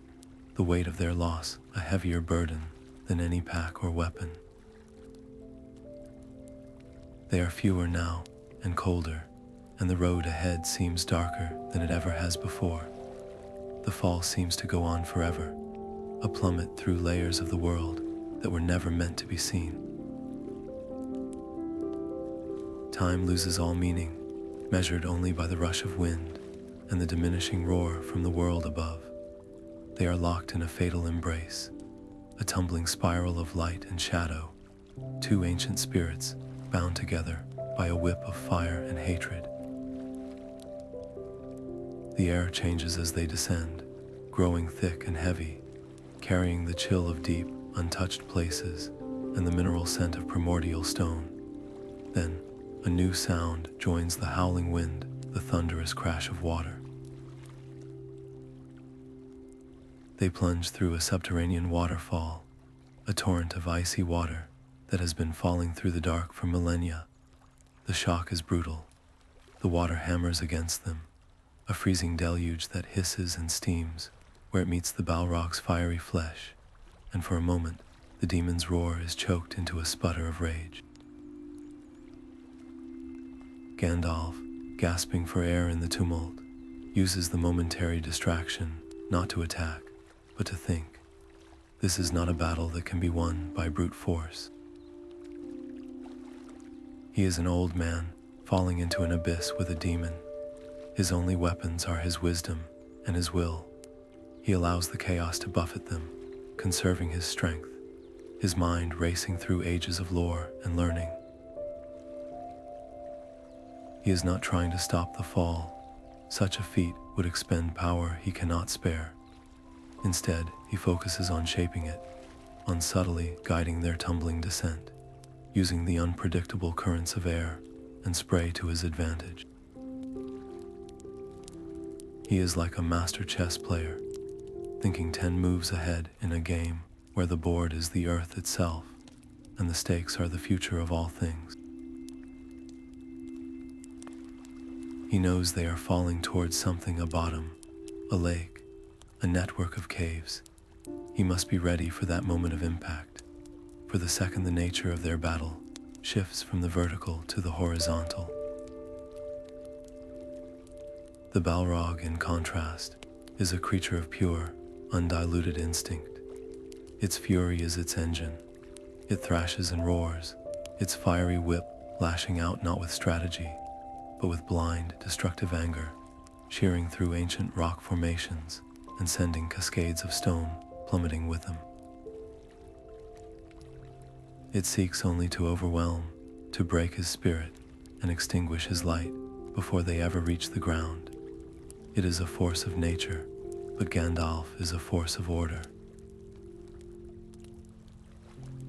the weight of their loss a heavier burden than any pack or weapon. They are fewer now and colder, and the road ahead seems darker than it ever has before. The fall seems to go on forever, a plummet through layers of the world that were never meant to be seen. Time loses all meaning, measured only by the rush of wind and the diminishing roar from the world above. They are locked in a fatal embrace, a tumbling spiral of light and shadow, two ancient spirits bound together by a whip of fire and hatred. The air changes as they descend, growing thick and heavy, carrying the chill of deep, untouched places and the mineral scent of primordial stone. Then, a new sound joins the howling wind, the thunderous crash of water. They plunge through a subterranean waterfall, a torrent of icy water that has been falling through the dark for millennia. The shock is brutal. The water hammers against them, a freezing deluge that hisses and steams where it meets the Balrog's fiery flesh, and for a moment, the demon's roar is choked into a sputter of rage. Gandalf, gasping for air in the tumult, uses the momentary distraction not to attack, but to think. This is not a battle that can be won by brute force. He is an old man, falling into an abyss with a demon. His only weapons are his wisdom and his will. He allows the chaos to buffet them, conserving his strength, his mind racing through ages of lore and learning. He is not trying to stop the fall. Such a feat would expend power he cannot spare. Instead, he focuses on shaping it, on subtly guiding their tumbling descent, using the unpredictable currents of air and spray to his advantage. He is like a master chess player, thinking 10 moves ahead in a game where the board is the earth itself, and the stakes are the future of all things. He knows they are falling towards something, a bottom, a lake, a network of caves. He must be ready for that moment of impact, for the second the nature of their battle shifts from the vertical to the horizontal. The Balrog, in contrast, is a creature of pure, undiluted instinct. Its fury is its engine. It thrashes and roars, its fiery whip lashing out not with strategy, but with blind, destructive anger, shearing through ancient rock formations and sending cascades of stone plummeting with them. It seeks only to overwhelm, to break his spirit and extinguish his light before they ever reach the ground. It is a force of nature, but Gandalf is a force of order.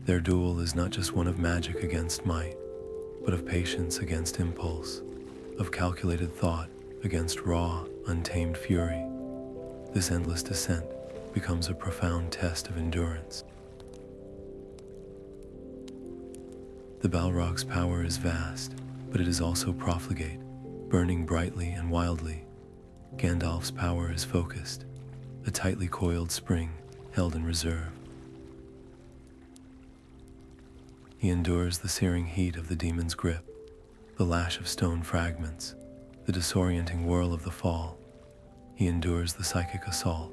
Their duel is not just one of magic against might, but of patience against impulse, of calculated thought against raw, untamed fury. This endless descent becomes a profound test of endurance. The Balrog's power is vast, but it is also profligate, burning brightly and wildly. Gandalf's power is focused, a tightly coiled spring held in reserve. He endures the searing heat of the demon's grip, the lash of stone fragments, the disorienting whirl of the fall. He endures the psychic assault,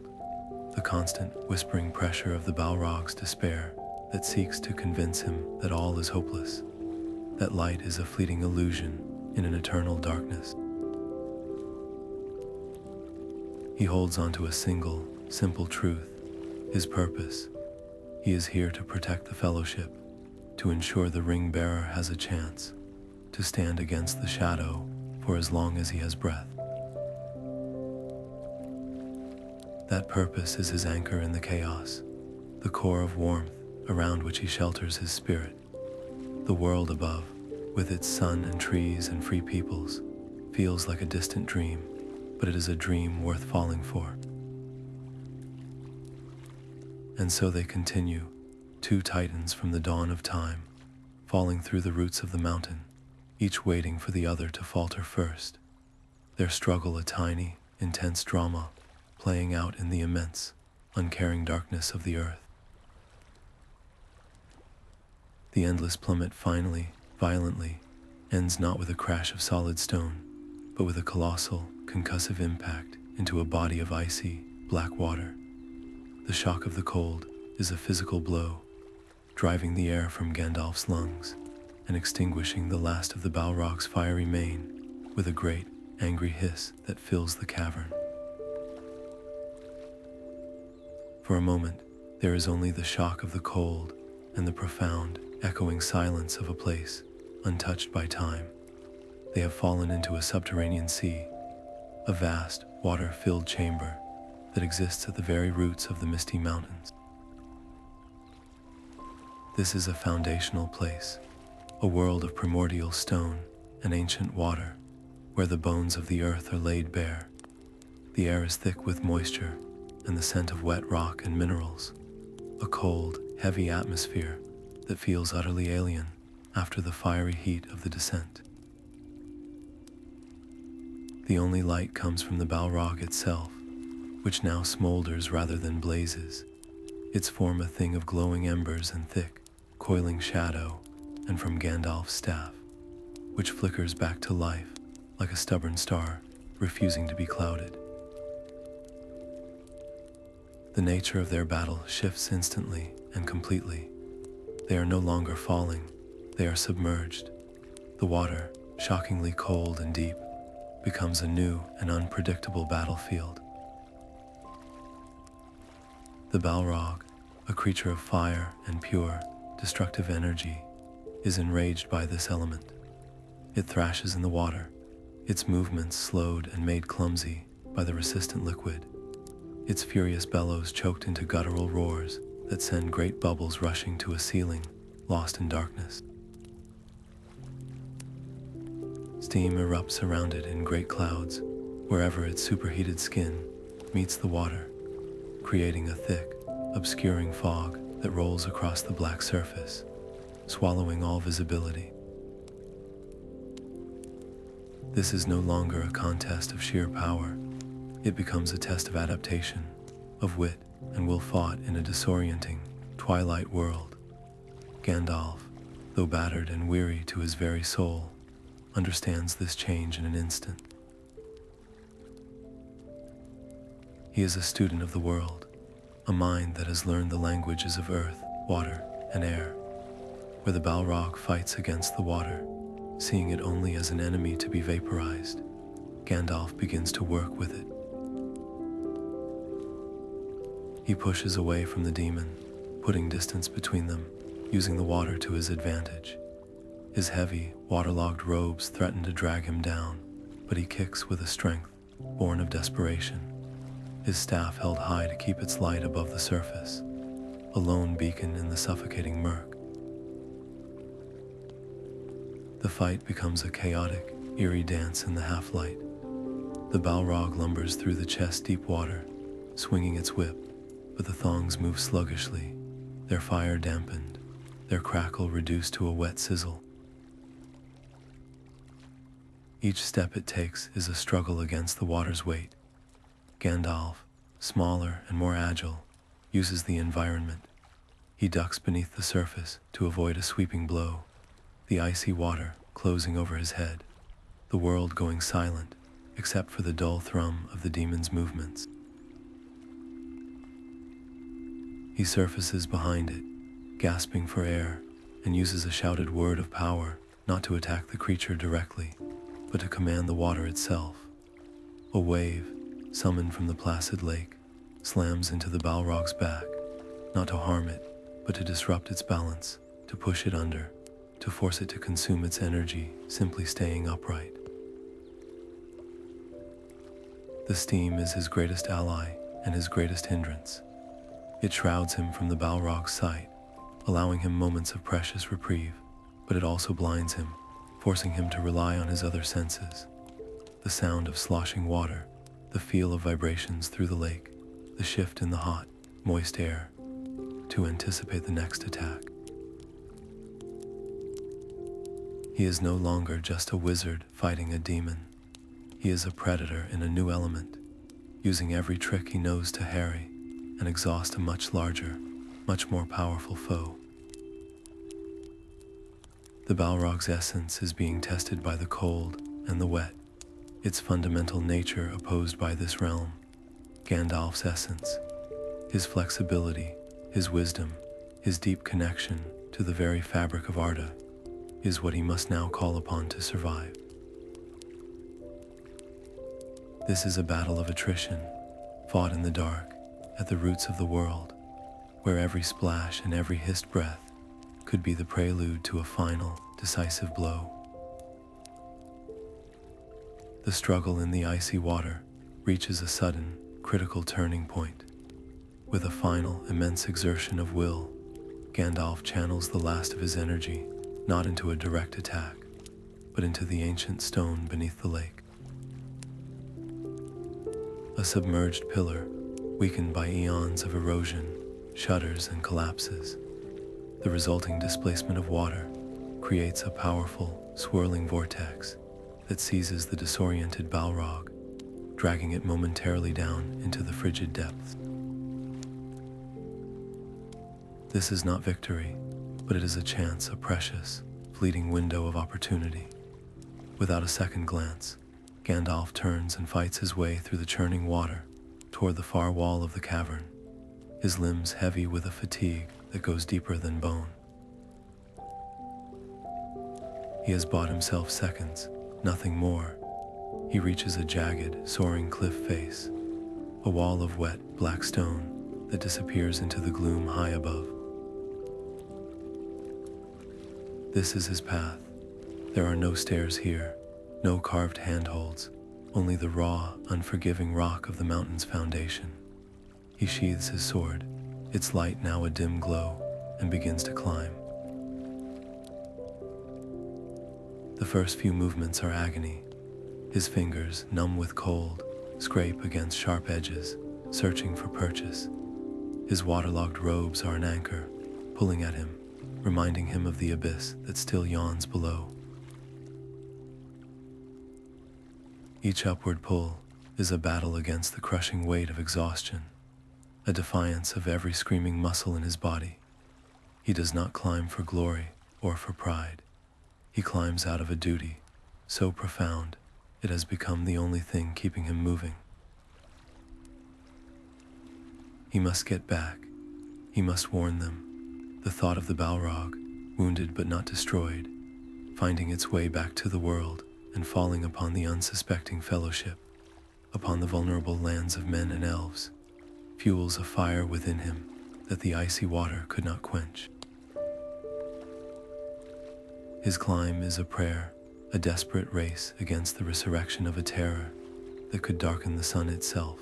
the constant whispering pressure of the Balrog's despair that seeks to convince him that all is hopeless, that light is a fleeting illusion in an eternal darkness. He holds on to a single, simple truth, his purpose. He is here to protect the Fellowship, to ensure the ring-bearer has a chance, to stand against the shadow for as long as he has breath. That purpose is his anchor in the chaos, the core of warmth around which he shelters his spirit. The world above, with its sun and trees and free peoples, feels like a distant dream, but it is a dream worth falling for. And so they continue, two titans from the dawn of time, falling through the roots of the mountain, each waiting for the other to falter first. Their struggle a tiny, intense drama, playing out in the immense, uncaring darkness of the earth. The endless plummet finally, violently, ends not with a crash of solid stone, but with a colossal, concussive impact into a body of icy, black water. The shock of the cold is a physical blow, driving the air from Gandalf's lungs and extinguishing the last of the Balrog's fiery mane with a great, angry hiss that fills the cavern. For a moment, there is only the shock of the cold and the profound, echoing silence of a place untouched by time. They have fallen into a subterranean sea, a vast, water-filled chamber that exists at the very roots of the misty mountains. This is a foundational place, a world of primordial stone and ancient water, where the bones of the earth are laid bare. The air is thick with moisture and the scent of wet rock and minerals, a cold, heavy atmosphere that feels utterly alien after the fiery heat of the descent. The only light comes from the Balrog itself, which now smolders rather than blazes, its form a thing of glowing embers and thick, coiling shadow, and from Gandalf's staff, which flickers back to life like a stubborn star, refusing to be clouded. The nature of their battle shifts instantly and completely. They are no longer falling, they are submerged. The water, shockingly cold and deep, becomes a new and unpredictable battlefield. The Balrog, a creature of fire and pure, destructive energy, is enraged by this element. It thrashes in the water, its movements slowed and made clumsy by the resistant liquid, its furious bellows choked into guttural roars that send great bubbles rushing to a ceiling, lost in darkness. Steam erupts around it in great clouds wherever its superheated skin meets the water, creating a thick, obscuring fog that rolls across the black surface, swallowing all visibility. This is no longer a contest of sheer power. It becomes a test of adaptation, of wit and will fought in a disorienting, twilight world. Gandalf, though battered and weary to his very soul, understands this change in an instant. He is a student of the world, a mind that has learned the languages of earth, water, and air. Where the Balrog fights against the water, seeing it only as an enemy to be vaporized. Gandalf begins to work with it. He pushes away from the demon, putting distance between them, using the water to his advantage. His heavy, waterlogged robes threaten to drag him down, but he kicks with a strength born of desperation, his staff held high to keep its light above the surface, a lone beacon in the suffocating murk. The fight becomes a chaotic, eerie dance in the half-light. The Balrog lumbers through the chest-deep water, swinging its whip, but the thongs move sluggishly, their fire dampened, their crackle reduced to a wet sizzle. Each step it takes is a struggle against the water's weight. Gandalf, smaller and more agile, uses the environment. He ducks beneath the surface to avoid a sweeping blow, the icy water closing over his head, the world going silent except for the dull thrum of the demon's movements. He surfaces behind it, gasping for air, and uses a shouted word of power not to attack the creature directly, but to command the water itself. A wave, summoned from the placid lake, slams into the Balrog's back, not to harm it, but to disrupt its balance, to push it under, to force it to consume its energy, simply staying upright. The steam is his greatest ally and his greatest hindrance. It shrouds him from the Balrog's sight, allowing him moments of precious reprieve, but it also blinds him, forcing him to rely on his other senses. The sound of sloshing water, the feel of vibrations through the lake, the shift in the hot, moist air, to anticipate the next attack. He is no longer just a wizard fighting a demon. He is a predator in a new element, using every trick he knows to harry and exhaust a much larger, much more powerful foe. The Balrog's essence is being tested by the cold and the wet, its fundamental nature opposed by this realm. Gandalf's essence, his flexibility, his wisdom, his deep connection to the very fabric of Arda, is what he must now call upon to survive. This is a battle of attrition, fought in the dark, at the roots of the world, where every splash and every hissed breath could be the prelude to a final, decisive blow. The struggle in the icy water reaches a sudden, critical turning point. With a final, immense exertion of will, Gandalf channels the last of his energy, not into a direct attack, but into the ancient stone beneath the lake. A submerged pillar, weakened by eons of erosion, shudders and collapses. The resulting displacement of water creates a powerful, swirling vortex that seizes the disoriented Balrog, dragging it momentarily down into the frigid depths. This is not victory, but it is a chance, a precious, fleeting window of opportunity. Without a second glance, Gandalf turns and fights his way through the churning water toward the far wall of the cavern, his limbs heavy with a fatigue that goes deeper than bone. He has bought himself seconds, nothing more. He reaches a jagged, soaring cliff face, a wall of wet, black stone that disappears into the gloom high above. This is his path. There are no stairs here, no carved handholds, only the raw, unforgiving rock of the mountain's foundation. He sheathes his sword, its light now a dim glow, and begins to climb. The first few movements are agony. His fingers, numb with cold, scrape against sharp edges, searching for purchase. His waterlogged robes are an anchor, pulling at him, reminding him of the abyss that still yawns below. Each upward pull is a battle against the crushing weight of exhaustion, a defiance of every screaming muscle in his body. He does not climb for glory or for pride. He climbs out of a duty so profound it has become the only thing keeping him moving. He must get back. He must warn them. The thought of the Balrog, wounded but not destroyed, finding its way back to the world and falling upon the unsuspecting Fellowship, upon the vulnerable lands of men and elves, fuels a fire within him that the icy water could not quench. His climb is a prayer, a desperate race against the resurrection of a terror that could darken the sun itself.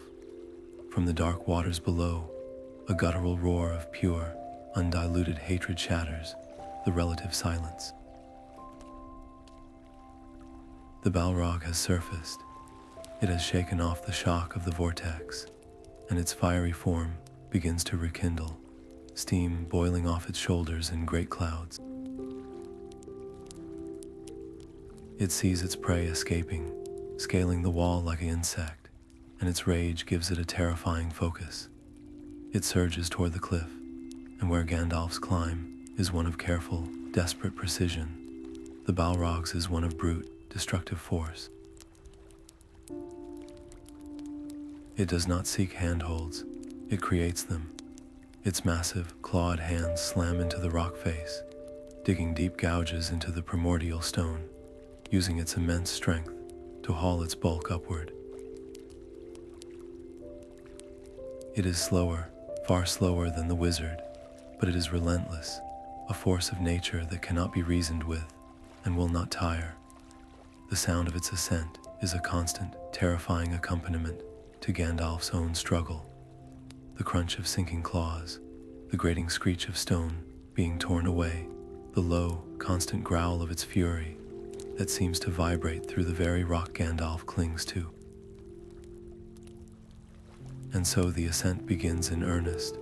From the dark waters below, a guttural roar of pure, undiluted hatred shatters the relative silence. The Balrog has surfaced. It has shaken off the shock of the vortex, and its fiery form begins to rekindle, steam boiling off its shoulders in great clouds. It sees its prey escaping, scaling the wall like an insect, and its rage gives it a terrifying focus. It surges toward the cliff, and where Gandalf's climb is one of careful, desperate precision, the Balrog's is one of brute, destructive force. It does not seek handholds, it creates them. Its massive, clawed hands slam into the rock face, digging deep gouges into the primordial stone, using its immense strength to haul its bulk upward. It is slower, far slower than the wizard, but it is relentless, a force of nature that cannot be reasoned with and will not tire. The sound of its ascent is a constant, terrifying accompaniment to Gandalf's own struggle. The crunch of sinking claws, the grating screech of stone being torn away, the low, constant growl of its fury that seems to vibrate through the very rock Gandalf clings to. And so the ascent begins in earnest,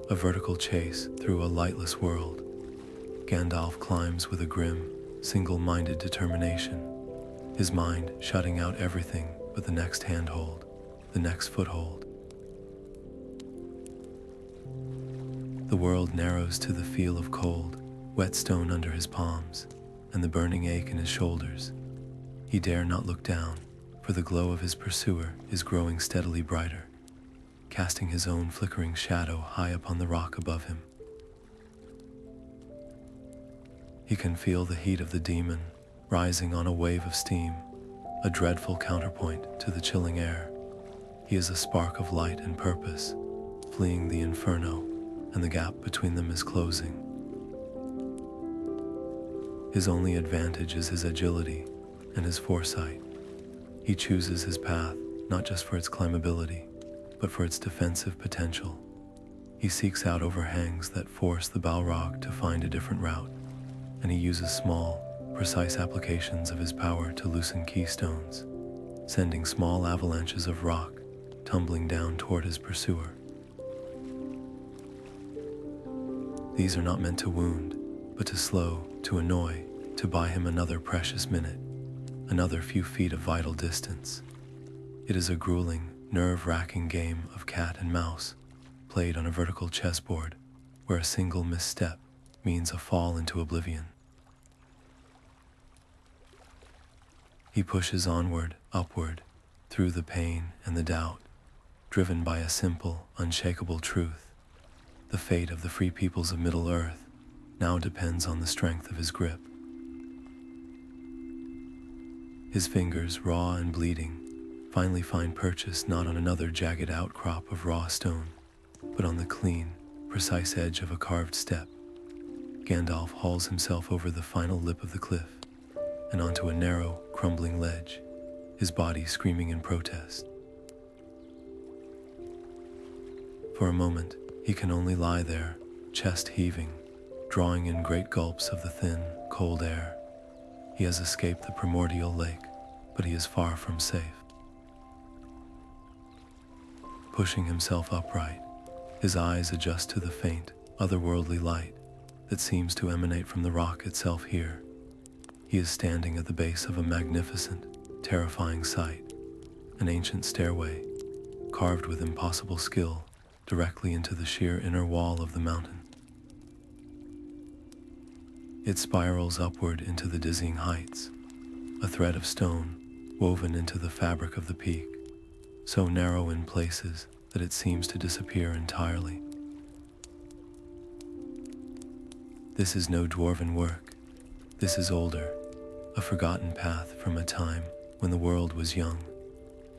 a vertical chase through a lightless world. Gandalf climbs with a grim, single-minded determination, his mind shutting out everything but the next handhold, the next foothold. The world narrows to the feel of cold, wet stone under his palms, and the burning ache in his shoulders. He dare not look down, for the glow of his pursuer is growing steadily brighter, casting his own flickering shadow high upon the rock above him. He can feel the heat of the demon rising on a wave of steam, a dreadful counterpoint to the chilling air. He is a spark of light and purpose, fleeing the inferno, and the gap between them is closing. His only advantage is his agility and his foresight. He chooses his path not just for its climbability, but for its defensive potential. He seeks out overhangs that force the Balrog to find a different route, and he uses small, precise applications of his power to loosen keystones, sending small avalanches of rock tumbling down toward his pursuer. These are not meant to wound, but to slow, to annoy, to buy him another precious minute, another few feet of vital distance. It is a grueling, nerve-wracking game of cat and mouse, played on a vertical chessboard, where a single misstep means a fall into oblivion. He pushes onward, upward, through the pain and the doubt, driven by a simple, unshakable truth. The fate of the free peoples of Middle-earth now depends on the strength of his grip. His fingers, raw and bleeding, finally find purchase not on another jagged outcrop of raw stone, but on the clean, precise edge of a carved step. Gandalf hauls himself over the final lip of the cliff and onto a narrow, crumbling ledge, his body screaming in protest. For a moment, he can only lie there, chest heaving, drawing in great gulps of the thin, cold air. He has escaped the primordial lake, but he is far from safe. Pushing himself upright, his eyes adjust to the faint, otherworldly light that seems to emanate from the rock itself here. He is standing at the base of a magnificent, terrifying sight, an ancient stairway, carved with impossible skill, directly into the sheer inner wall of the mountain. It spirals upward into the dizzying heights, a thread of stone woven into the fabric of the peak, so narrow in places that it seems to disappear entirely. This is no dwarven work. This is older, a forgotten path from a time when the world was young.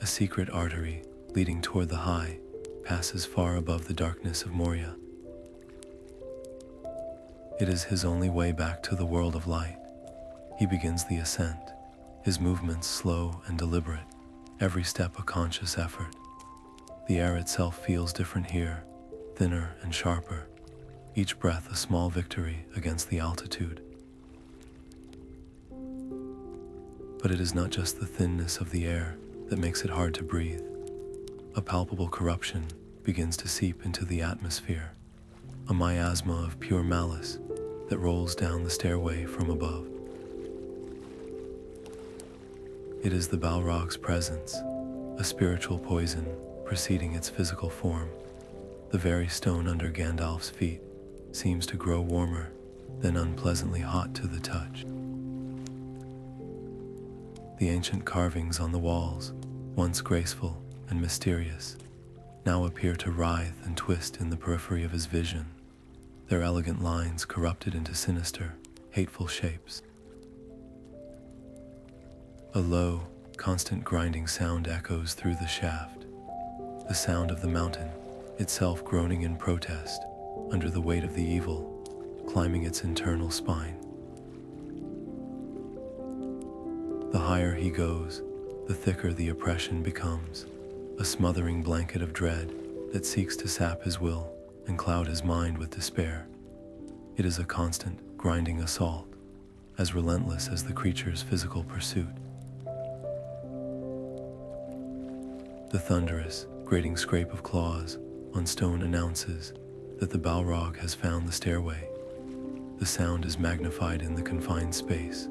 A secret artery leading toward the high passes far above the darkness of Moria. It is his only way back to the world of light. He begins the ascent, his movements slow and deliberate, every step a conscious effort. The air itself feels different here, thinner and sharper, each breath a small victory against the altitude. But it is not just the thinness of the air that makes it hard to breathe. A palpable corruption begins to seep into the atmosphere, a miasma of pure malice that rolls down the stairway from above. It is the Balrog's presence, a spiritual poison preceding its physical form. The very stone under Gandalf's feet seems to grow warmer, then unpleasantly hot to the touch. The ancient carvings on the walls, once graceful and mysterious, now appear to writhe and twist in the periphery of his vision, their elegant lines corrupted into sinister, hateful shapes. A low, constant grinding sound echoes through the shaft, the sound of the mountain, itself groaning in protest under the weight of the evil, climbing its internal spine. The higher he goes, the thicker the oppression becomes, a smothering blanket of dread that seeks to sap his will and cloud his mind with despair. It is a constant, grinding assault, as relentless as the creature's physical pursuit. The thunderous, grating scrape of claws on stone announces that the Balrog has found the stairway. The sound is magnified in the confined space,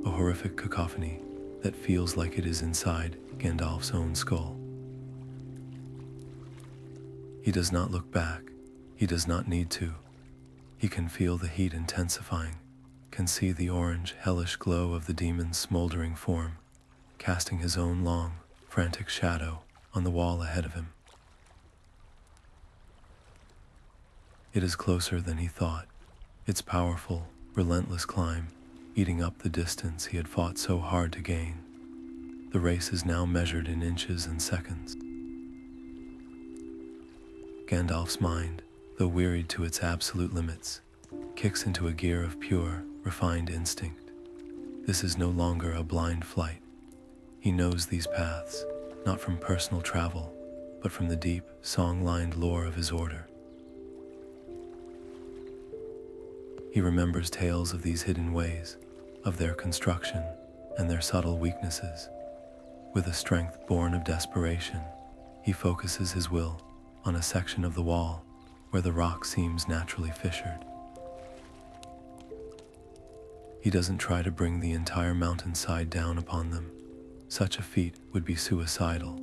a horrific cacophony that feels like it is inside Gandalf's own skull. He does not look back. He does not need to. He can feel the heat intensifying, can see the orange, hellish glow of the demon's smoldering form, casting his own long, frantic shadow on the wall ahead of him. It is closer than he thought, its powerful, relentless climb eating up the distance he had fought so hard to gain. The race is now measured in inches and seconds. Gandalf's mind, though wearied to its absolute limits, kicks into a gear of pure, refined instinct. This is no longer a blind flight. He knows these paths, not from personal travel, but from the deep, song-lined lore of his order. He remembers tales of these hidden ways, of their construction and their subtle weaknesses. With a strength born of desperation, he focuses his will on a section of the wall where the rock seems naturally fissured. He doesn't try to bring the entire mountainside down upon them. Such a feat would be suicidal.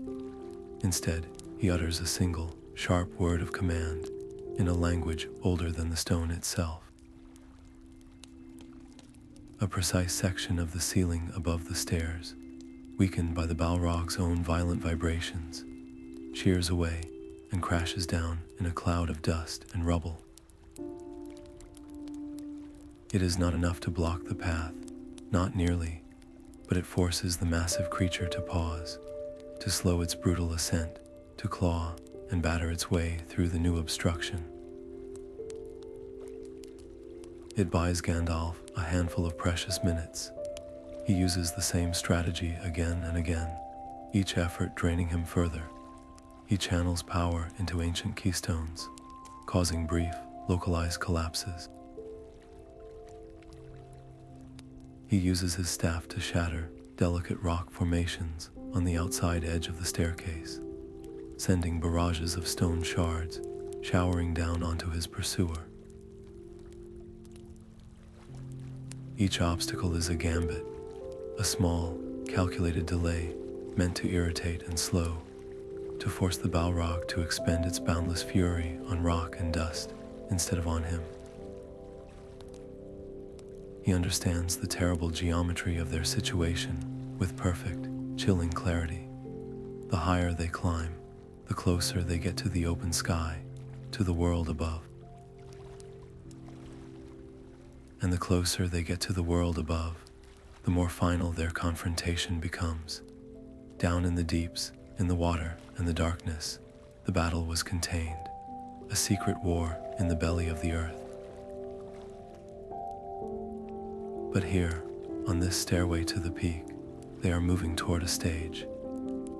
Instead, he utters a single, sharp word of command in a language older than the stone itself. A precise section of the ceiling above the stairs, weakened by the Balrog's own violent vibrations, shears away and crashes down in a cloud of dust and rubble. It is not enough to block the path, not nearly, but it forces the massive creature to pause, to slow its brutal ascent, to claw and batter its way through the new obstruction. It buys Gandalf a handful of precious minutes. He uses the same strategy again and again, each effort draining him further. He channels power into ancient keystones, causing brief, localized collapses. He uses his staff to shatter delicate rock formations on the outside edge of the staircase, sending barrages of stone shards showering down onto his pursuer. Each obstacle is a gambit, a small, calculated delay meant to irritate and slow, to force the Balrog to expend its boundless fury on rock and dust instead of on him. He understands the terrible geometry of their situation with perfect, chilling clarity. The higher they climb, the closer they get to the open sky, to the world above. And the closer they get to the world above, the more final their confrontation becomes. Down in the deeps, in the water and the darkness, the battle was contained, a secret war in the belly of the earth. But here, on this stairway to the peak, they are moving toward a stage.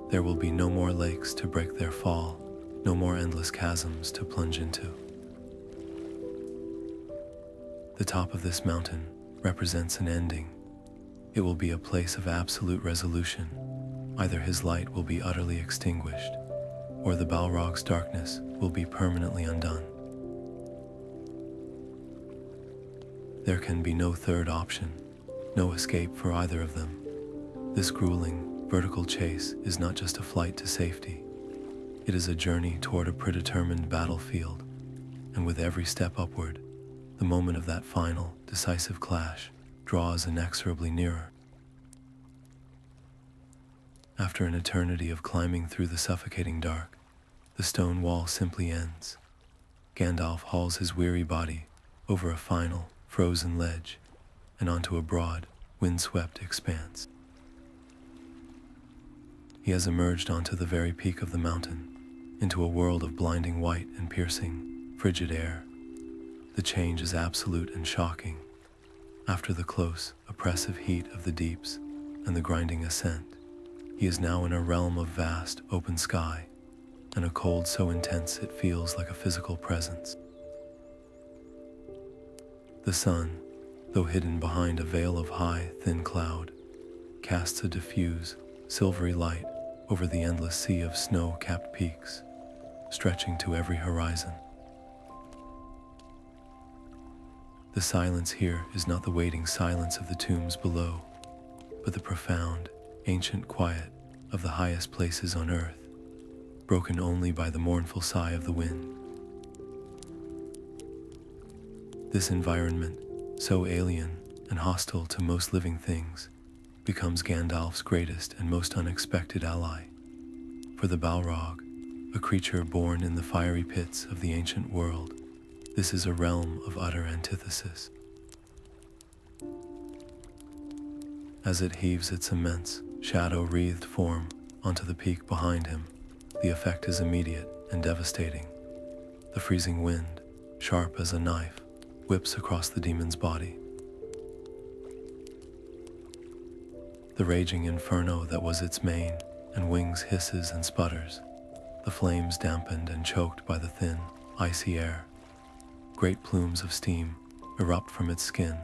There will be no more lakes to break their fall, no more endless chasms to plunge into. The top of this mountain represents an ending. It will be a place of absolute resolution. Either his light will be utterly extinguished, or the Balrog's darkness will be permanently undone. There can be no third option, no escape for either of them. This grueling, vertical chase is not just a flight to safety. It is a journey toward a predetermined battlefield, and with every step upward, the moment of that final, decisive clash draws inexorably nearer. After an eternity of climbing through the suffocating dark, the stone wall simply ends. Gandalf hauls his weary body over a final, frozen ledge and onto a broad, windswept expanse. He has emerged onto the very peak of the mountain, into a world of blinding white and piercing, frigid air. The change is absolute and shocking. After the close, oppressive heat of the deeps and the grinding ascent, he is now in a realm of vast, open sky, and a cold so intense it feels like a physical presence. The sun, though hidden behind a veil of high, thin cloud, casts a diffuse, silvery light over the endless sea of snow-capped peaks, stretching to every horizon. The silence here is not the waiting silence of the tombs below, but the profound, ancient quiet of the highest places on earth, broken only by the mournful sigh of the wind. This environment, so alien and hostile to most living things, becomes Gandalf's greatest and most unexpected ally. For the Balrog, a creature born in the fiery pits of the ancient world, this is a realm of utter antithesis. As it heaves its immense, shadow-wreathed form onto the peak behind him, the effect is immediate and devastating. The freezing wind, sharp as a knife, whips across the demon's body. The raging inferno that was its mane and wings hisses and sputters, the flames dampened and choked by the thin, icy air. Great plumes of steam erupt from its skin,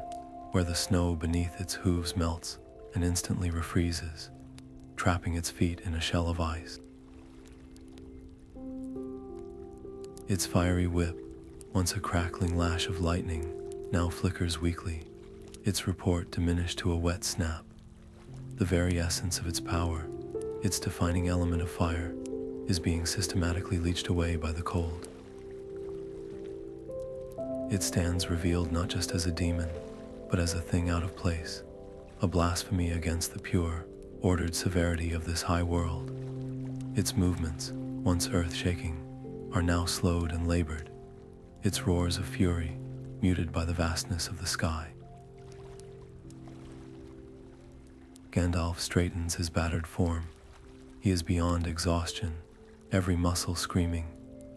where the snow beneath its hooves melts and instantly refreezes, trapping its feet in a shell of ice. Its fiery whip, once a crackling lash of lightning, now flickers weakly, its report diminished to a wet snap. The very essence of its power, its defining element of fire, is being systematically leached away by the cold. It stands revealed not just as a demon, but as a thing out of place, a blasphemy against the pure, ordered severity of this high world. Its movements, once earth-shaking, are now slowed and labored, its roars of fury muted by the vastness of the sky. Gandalf straightens his battered form. He is beyond exhaustion, every muscle screaming,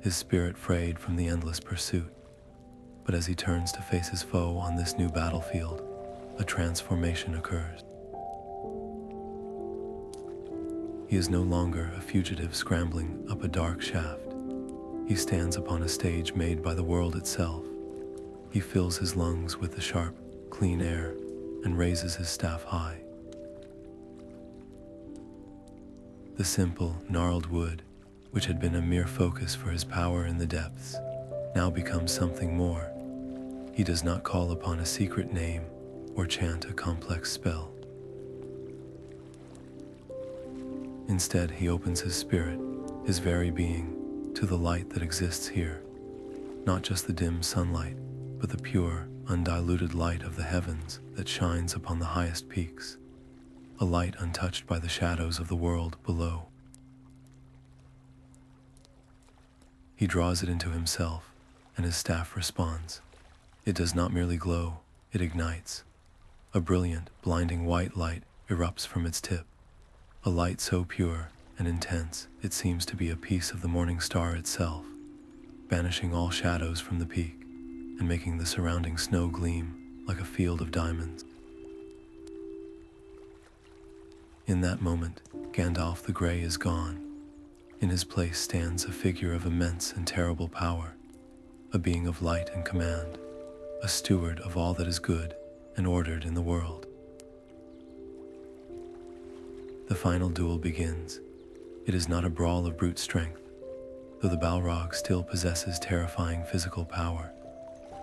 his spirit frayed from the endless pursuit. But as he turns to face his foe on this new battlefield, a transformation occurs. He is no longer a fugitive scrambling up a dark shaft. He stands upon a stage made by the world itself. He fills his lungs with the sharp, clean air and raises his staff high. The simple, gnarled wood, which had been a mere focus for his power in the depths, now becomes something more. He does not call upon a secret name or chant a complex spell. Instead, he opens his spirit, his very being, to the light that exists here. Not just the dim sunlight, but the pure, undiluted light of the heavens that shines upon the highest peaks. A light untouched by the shadows of the world below. He draws it into himself, and his staff responds. It does not merely glow, it ignites. A brilliant, blinding white light erupts from its tip, a light so pure and intense it seems to be a piece of the morning star itself, banishing all shadows from the peak and making the surrounding snow gleam like a field of diamonds. In that moment, Gandalf the Grey is gone. In his place stands a figure of immense and terrible power, a being of light and command, a steward of all that is good and ordered in the world. The final duel begins. It is not a brawl of brute strength, though the Balrog still possesses terrifying physical power,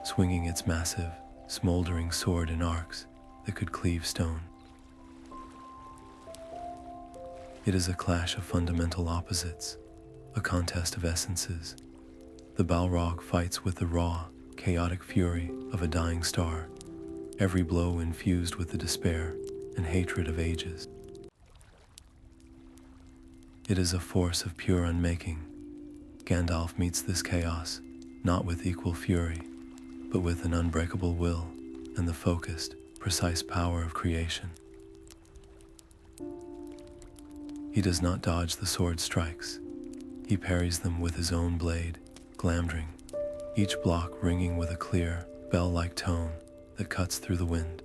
swinging its massive, smoldering sword in arcs that could cleave stone. It is a clash of fundamental opposites, a contest of essences. The Balrog fights with the raw, chaotic fury of a dying star, every blow infused with the despair and hatred of ages. It is a force of pure unmaking. Gandalf meets this chaos, not with equal fury, but with an unbreakable will and the focused, precise power of creation. He does not dodge the sword strikes. He parries them with his own blade, glamdring, each block ringing with a clear, bell-like tone that cuts through the wind.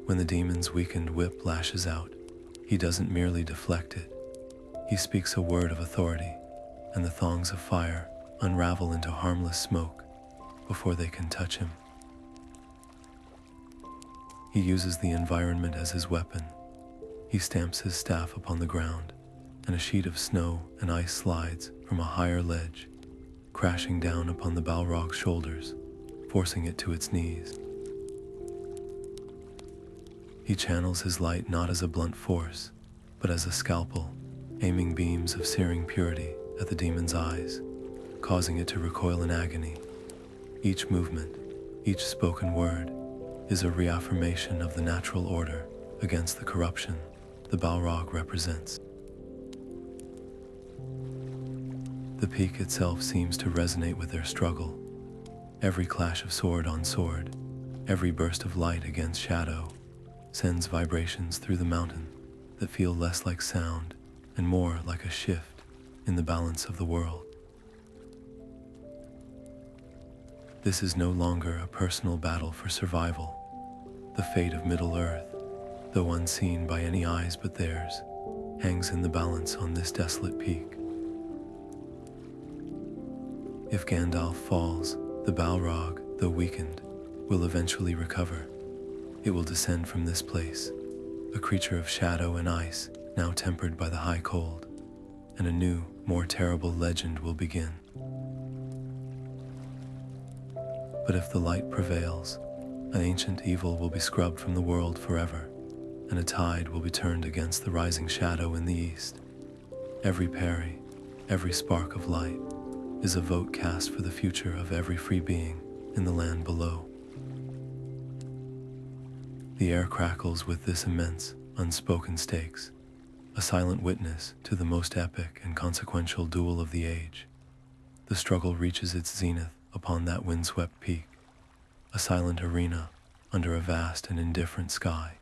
When the demon's weakened whip lashes out, he doesn't merely deflect it. He speaks a word of authority, and the thongs of fire unravel into harmless smoke before they can touch him. He uses the environment as his weapon. He stamps his staff upon the ground, and a sheet of snow and ice slides from a higher ledge, crashing down upon the Balrog's shoulders, forcing it to its knees. He channels his light not as a blunt force, but as a scalpel, aiming beams of searing purity at the demon's eyes, causing it to recoil in agony. Each movement, each spoken word, is a reaffirmation of the natural order against the corruption the Balrog represents. The peak itself seems to resonate with their struggle. Every clash of sword on sword, every burst of light against shadow, sends vibrations through the mountain that feel less like sound and more like a shift in the balance of the world. This is no longer a personal battle for survival. The fate of Middle-earth, though unseen by any eyes but theirs, hangs in the balance on this desolate peak. If Gandalf falls, the Balrog, though weakened, will eventually recover. It will descend from this place, a creature of shadow and ice, now tempered by the high cold, and a new, more terrible legend will begin. But if the light prevails, an ancient evil will be scrubbed from the world forever, and a tide will be turned against the rising shadow in the east. Every parry, every spark of light, is a vote cast for the future of every free being in the land below. The air crackles with this immense, unspoken stakes, a silent witness to the most epic and consequential duel of the age. The struggle reaches its zenith upon that windswept peak, a silent arena under a vast and indifferent sky.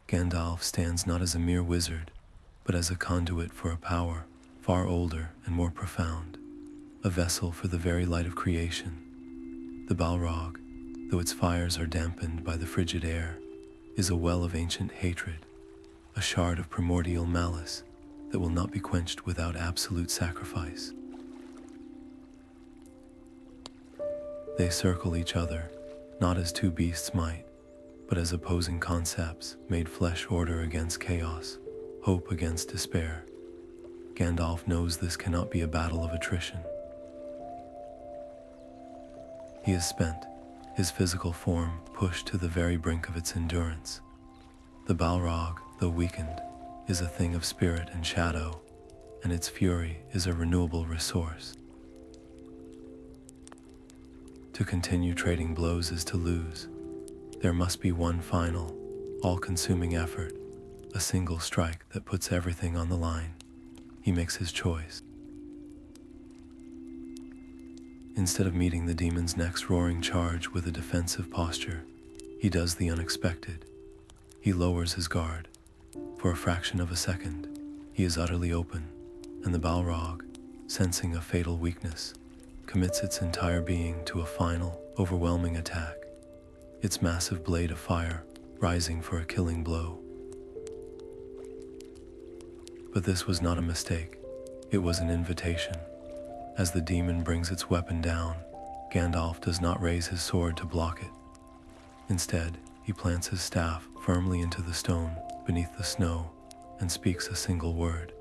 Gandalf stands not as a mere wizard, but as a conduit for a power far older and more profound, a vessel for the very light of creation. The Balrog, though its fires are dampened by the frigid air, is a well of ancient hatred, a shard of primordial malice that will not be quenched without absolute sacrifice. They circle each other, not as two beasts might, but as opposing concepts made flesh order against chaos, hope against despair. Gandalf knows this cannot be a battle of attrition. He is spent, his physical form pushed to the very brink of its endurance. The Balrog, though weakened, is a thing of spirit and shadow, and its fury is a renewable resource. To continue trading blows is to lose. There must be one final, all-consuming effort, a single strike that puts everything on the line. He makes his choice. Instead of meeting the demon's next roaring charge with a defensive posture, he does the unexpected. He lowers his guard. For a fraction of a second, he is utterly open, and the Balrog, sensing a fatal weakness, commits its entire being to a final, overwhelming attack, its massive blade of fire rising for a killing blow. But this was not a mistake. It was an invitation. As the demon brings its weapon down, Gandalf does not raise his sword to block it. Instead, he plants his staff firmly into the stone beneath the snow and speaks a single word.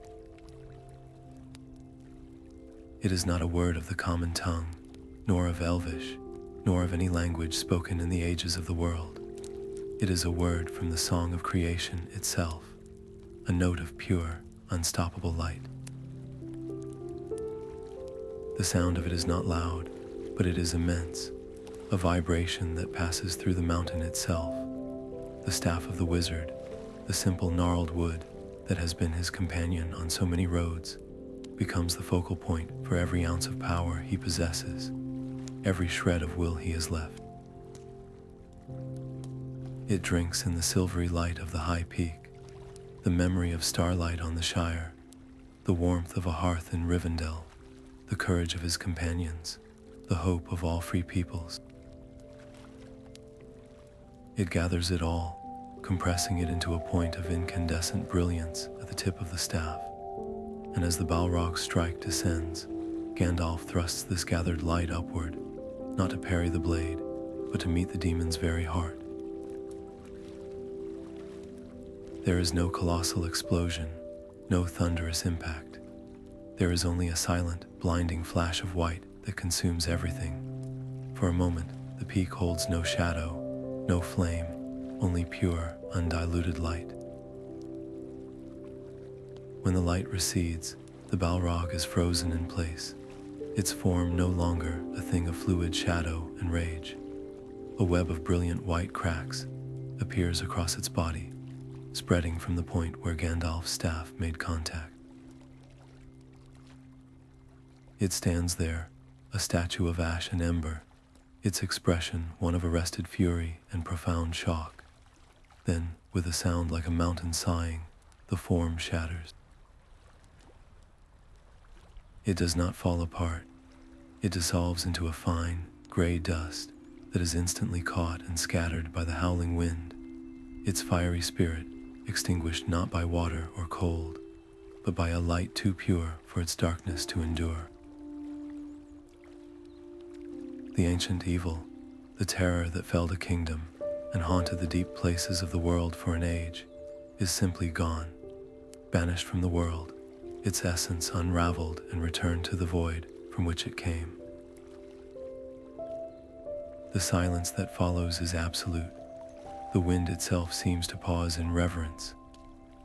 It is not a word of the common tongue, nor of Elvish, nor of any language spoken in the ages of the world. It is a word from the song of creation itself, a note of pure, unstoppable light. The sound of it is not loud, but it is immense, a vibration that passes through the mountain itself. The staff of the wizard, the simple gnarled wood that has been his companion on so many roads, becomes the focal point for every ounce of power he possesses, every shred of will he has left. It drinks in the silvery light of the high peak, the memory of starlight on the Shire, the warmth of a hearth in Rivendell, the courage of his companions, the hope of all free peoples. It gathers it all, compressing it into a point of incandescent brilliance at the tip of the staff. And as the Balrog's strike descends, Gandalf thrusts this gathered light upward, not to parry the blade, but to meet the demon's very heart. There is no colossal explosion, no thunderous impact. There is only a silent, blinding flash of white that consumes everything. For a moment, the peak holds no shadow, no flame, only pure, undiluted light. When the light recedes, the Balrog is frozen in place, its form no longer a thing of fluid shadow and rage. A web of brilliant white cracks appears across its body, spreading from the point where Gandalf's staff made contact. It stands there, a statue of ash and ember, its expression one of arrested fury and profound shock. Then, with a sound like a mountain sighing, the form shatters. It does not fall apart. It dissolves into a fine, gray dust that is instantly caught and scattered by the howling wind, its fiery spirit extinguished not by water or cold, but by a light too pure for its darkness to endure. The ancient evil, the terror that felled a kingdom and haunted the deep places of the world for an age, is simply gone, banished from the world, its essence unraveled and returned to the void from which it came. The silence that follows is absolute. The wind itself seems to pause in reverence.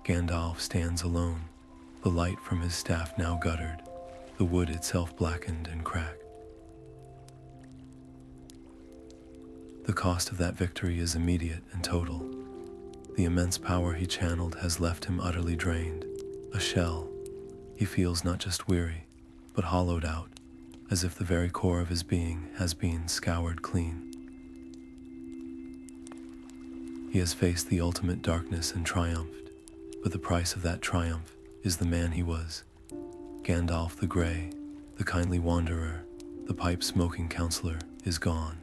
Gandalf stands alone, the light from his staff now guttered, the wood itself blackened and cracked. The cost of that victory is immediate and total. The immense power he channeled has left him utterly drained, a shell. He feels not just weary, but hollowed out, as if the very core of his being has been scoured clean. He has faced the ultimate darkness and triumphed, but the price of that triumph is the man he was. Gandalf the Grey, the kindly wanderer, the pipe-smoking counselor, is gone.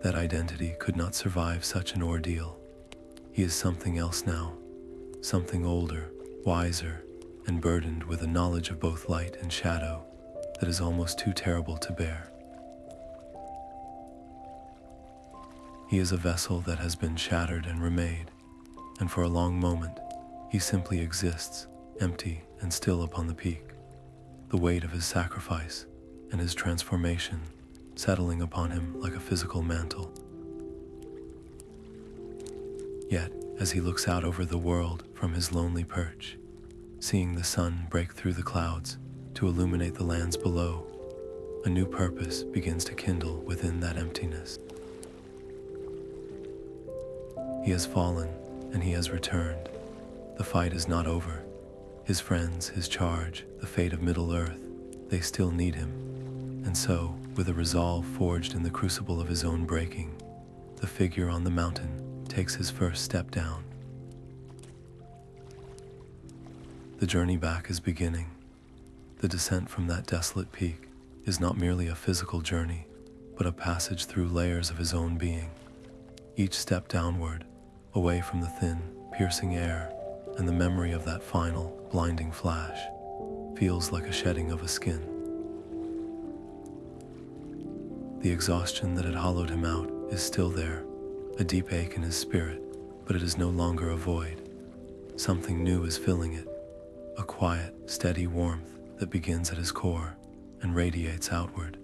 That identity could not survive such an ordeal. He is something else now, something older, wiser, and burdened with a knowledge of both light and shadow that is almost too terrible to bear. He is a vessel that has been shattered and remade, and for a long moment, he simply exists, empty and still upon the peak, the weight of his sacrifice and his transformation settling upon him like a physical mantle. Yet, as he looks out over the world from his lonely perch, seeing the sun break through the clouds to illuminate the lands below, a new purpose begins to kindle within that emptiness. He has fallen, and he has returned. The fight is not over. His friends, his charge, the fate of Middle-earth, they still need him. And so, with a resolve forged in the crucible of his own breaking, the figure on the mountain takes his first step down. The journey back is beginning. The descent from that desolate peak is not merely a physical journey, but a passage through layers of his own being. Each step downward, away from the thin, piercing air, and the memory of that final, blinding flash, feels like a shedding of a skin. The exhaustion that had hollowed him out is still there, a deep ache in his spirit, but it is no longer a void. Something new is filling it, a quiet, steady warmth that begins at his core and radiates outward.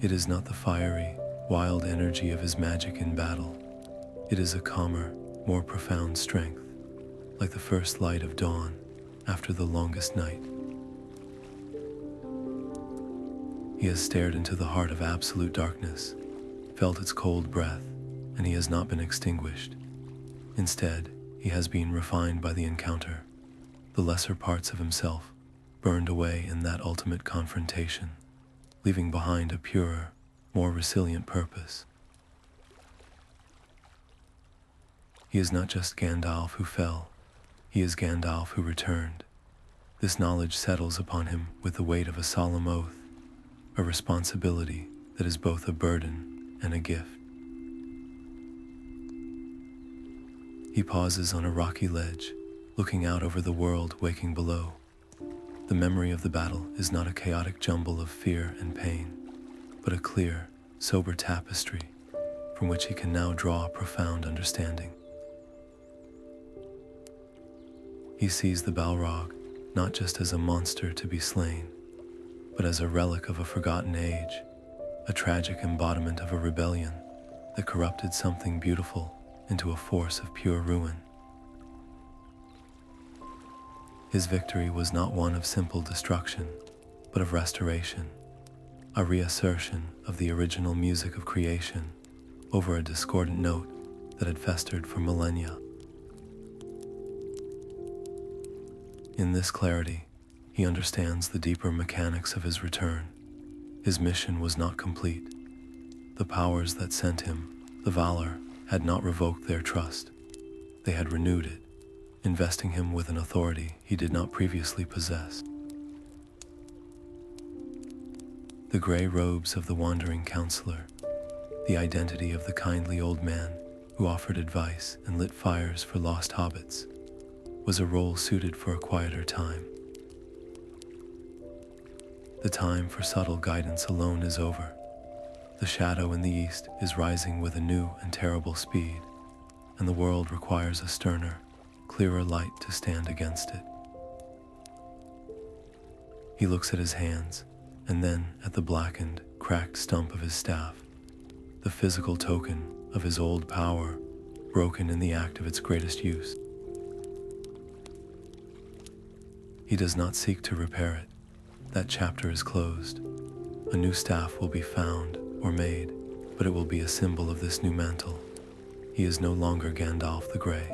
It is not the fiery, wild energy of his magic in battle. It is a calmer, more profound strength, like the first light of dawn after the longest night. He has stared into the heart of absolute darkness, felt its cold breath, and he has not been extinguished. Instead, he has been refined by the encounter, the lesser parts of himself burned away in that ultimate confrontation, leaving behind a purer, more resilient purpose. He is not just Gandalf who fell, he is Gandalf who returned. This knowledge settles upon him with the weight of a solemn oath, a responsibility that is both a burden and a gift. He pauses on a rocky ledge, looking out over the world waking below. The memory of the battle is not a chaotic jumble of fear and pain, but a clear, sober tapestry from which he can now draw a profound understanding. He sees the Balrog not just as a monster to be slain, but as a relic of a forgotten age, a tragic embodiment of a rebellion that corrupted something beautiful into a force of pure ruin. His victory was not one of simple destruction, but of restoration, a reassertion of the original music of creation over a discordant note that had festered for millennia. In this clarity, he understands the deeper mechanics of his return. His mission was not complete. The powers that sent him, the Valor, had not revoked their trust. They had renewed it, investing him with an authority he did not previously possess. The gray robes of the wandering counselor, the identity of the kindly old man who offered advice and lit fires for lost hobbits, was a role suited for a quieter time. The time for subtle guidance alone is over. The shadow in the east is rising with a new and terrible speed, and the world requires a sterner, clearer light to stand against it. He looks at his hands, and then at the blackened, cracked stump of his staff, the physical token of his old power, broken in the act of its greatest use. He does not seek to repair it. That chapter is closed. A new staff will be found or made, but it will be a symbol of this new mantle. He is no longer Gandalf the Grey.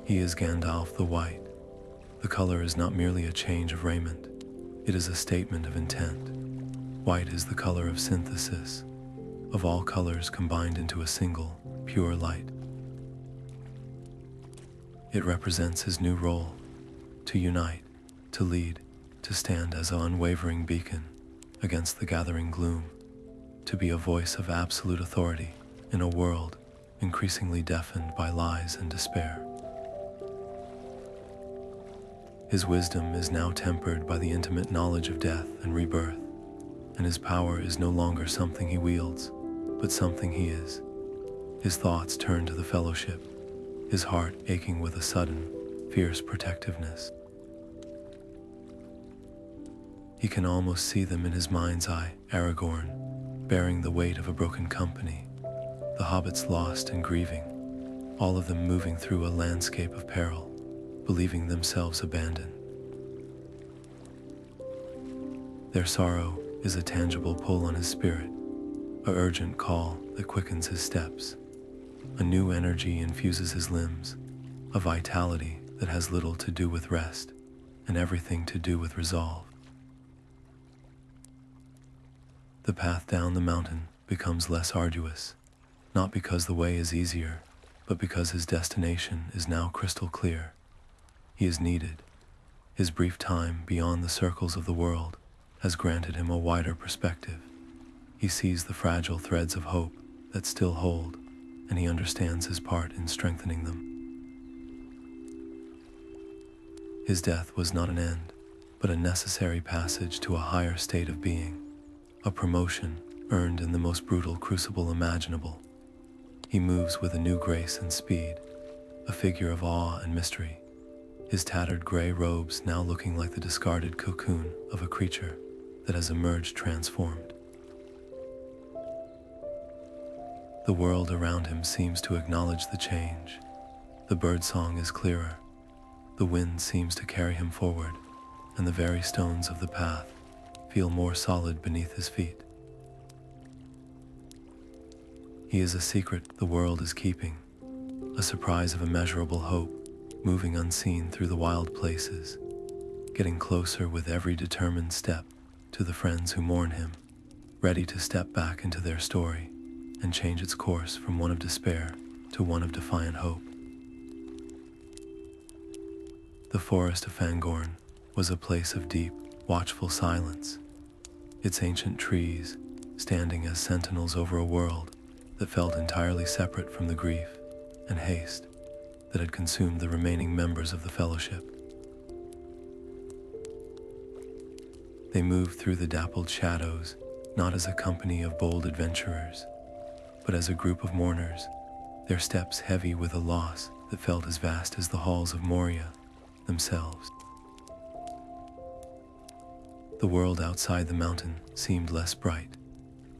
He is Gandalf the White. The color is not merely a change of raiment, it is a statement of intent. White is the color of synthesis, of all colors combined into a single, pure light. It represents his new role, to unite, to lead, to stand as an unwavering beacon against the gathering gloom, to be a voice of absolute authority in a world increasingly deafened by lies and despair. His wisdom is now tempered by the intimate knowledge of death and rebirth, and his power is no longer something he wields, but something he is. His thoughts turn to the Fellowship, his heart aching with a sudden, fierce protectiveness. He can almost see them in his mind's eye, Aragorn, bearing the weight of a broken company, the hobbits lost and grieving, all of them moving through a landscape of peril, believing themselves abandoned. Their sorrow is a tangible pull on his spirit, a urgent call that quickens his steps. A new energy infuses his limbs, a vitality that has little to do with rest and everything to do with resolve. The path down the mountain becomes less arduous, not because the way is easier, but because his destination is now crystal clear. He is needed. His brief time beyond the circles of the world has granted him a wider perspective. He sees the fragile threads of hope that still hold, and he understands his part in strengthening them. His death was not an end, but a necessary passage to a higher state of being, a promotion earned in the most brutal crucible imaginable. He moves with a new grace and speed, a figure of awe and mystery, his tattered gray robes now looking like the discarded cocoon of a creature that has emerged transformed. The world around him seems to acknowledge the change. The birdsong is clearer, the wind seems to carry him forward, and the very stones of the path feel more solid beneath his feet. He is a secret the world is keeping, a surprise of immeasurable hope, moving unseen through the wild places, getting closer with every determined step to the friends who mourn him, ready to step back into their story and change its course from one of despair to one of defiant hope. The forest of Fangorn was a place of deep, watchful silence, its ancient trees standing as sentinels over a world that felt entirely separate from the grief and haste that had consumed the remaining members of the Fellowship. They moved through the dappled shadows, not as a company of bold adventurers, but as a group of mourners, their steps heavy with a loss that felt as vast as the halls of Moria themselves. The world outside the mountain seemed less bright,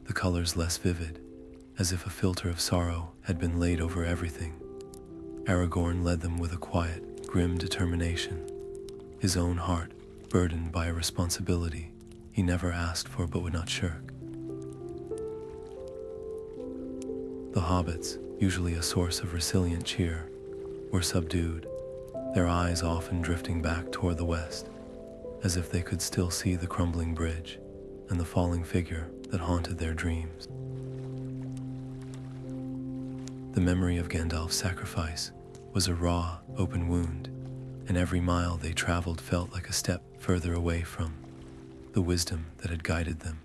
the colors less vivid, as if a filter of sorrow had been laid over everything. Aragorn led them with a quiet, grim determination, his own heart burdened by a responsibility he never asked for but would not shirk. The hobbits, usually a source of resilient cheer, were subdued, their eyes often drifting back toward the west, as if they could still see the crumbling bridge and the falling figure that haunted their dreams. The memory of Gandalf's sacrifice was a raw, open wound, and every mile they traveled felt like a step further away from the wisdom that had guided them,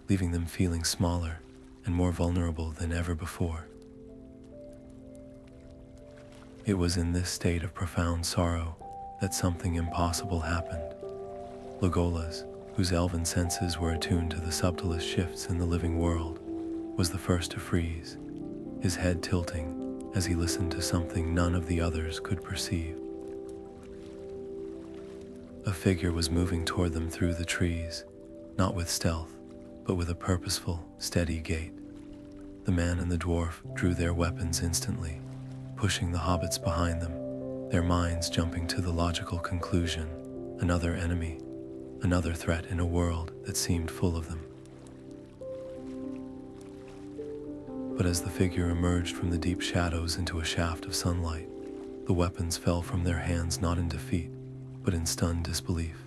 leaving them feeling smaller and more vulnerable than ever before. It was in this state of profound sorrow that something impossible happened. Legolas, whose elven senses were attuned to the subtlest shifts in the living world, was the first to freeze, his head tilting as he listened to something none of the others could perceive. A figure was moving toward them through the trees, not with stealth, but with a purposeful, steady gait. The man and the dwarf drew their weapons instantly, pushing the hobbits behind them, their minds jumping to the logical conclusion: another enemy, another threat in a world that seemed full of them. But as the figure emerged from the deep shadows into a shaft of sunlight, the weapons fell from their hands not in defeat, but in stunned disbelief.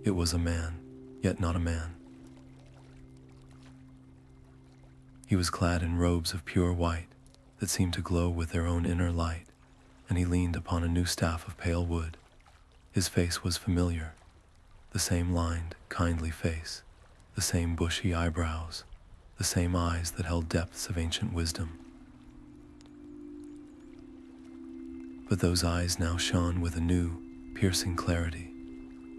It was a man, yet not a man. He was clad in robes of pure white that seemed to glow with their own inner light, and he leaned upon a new staff of pale wood. His face was familiar, the same lined, kindly face, the same bushy eyebrows, the same eyes that held depths of ancient wisdom. But those eyes now shone with a new, piercing clarity,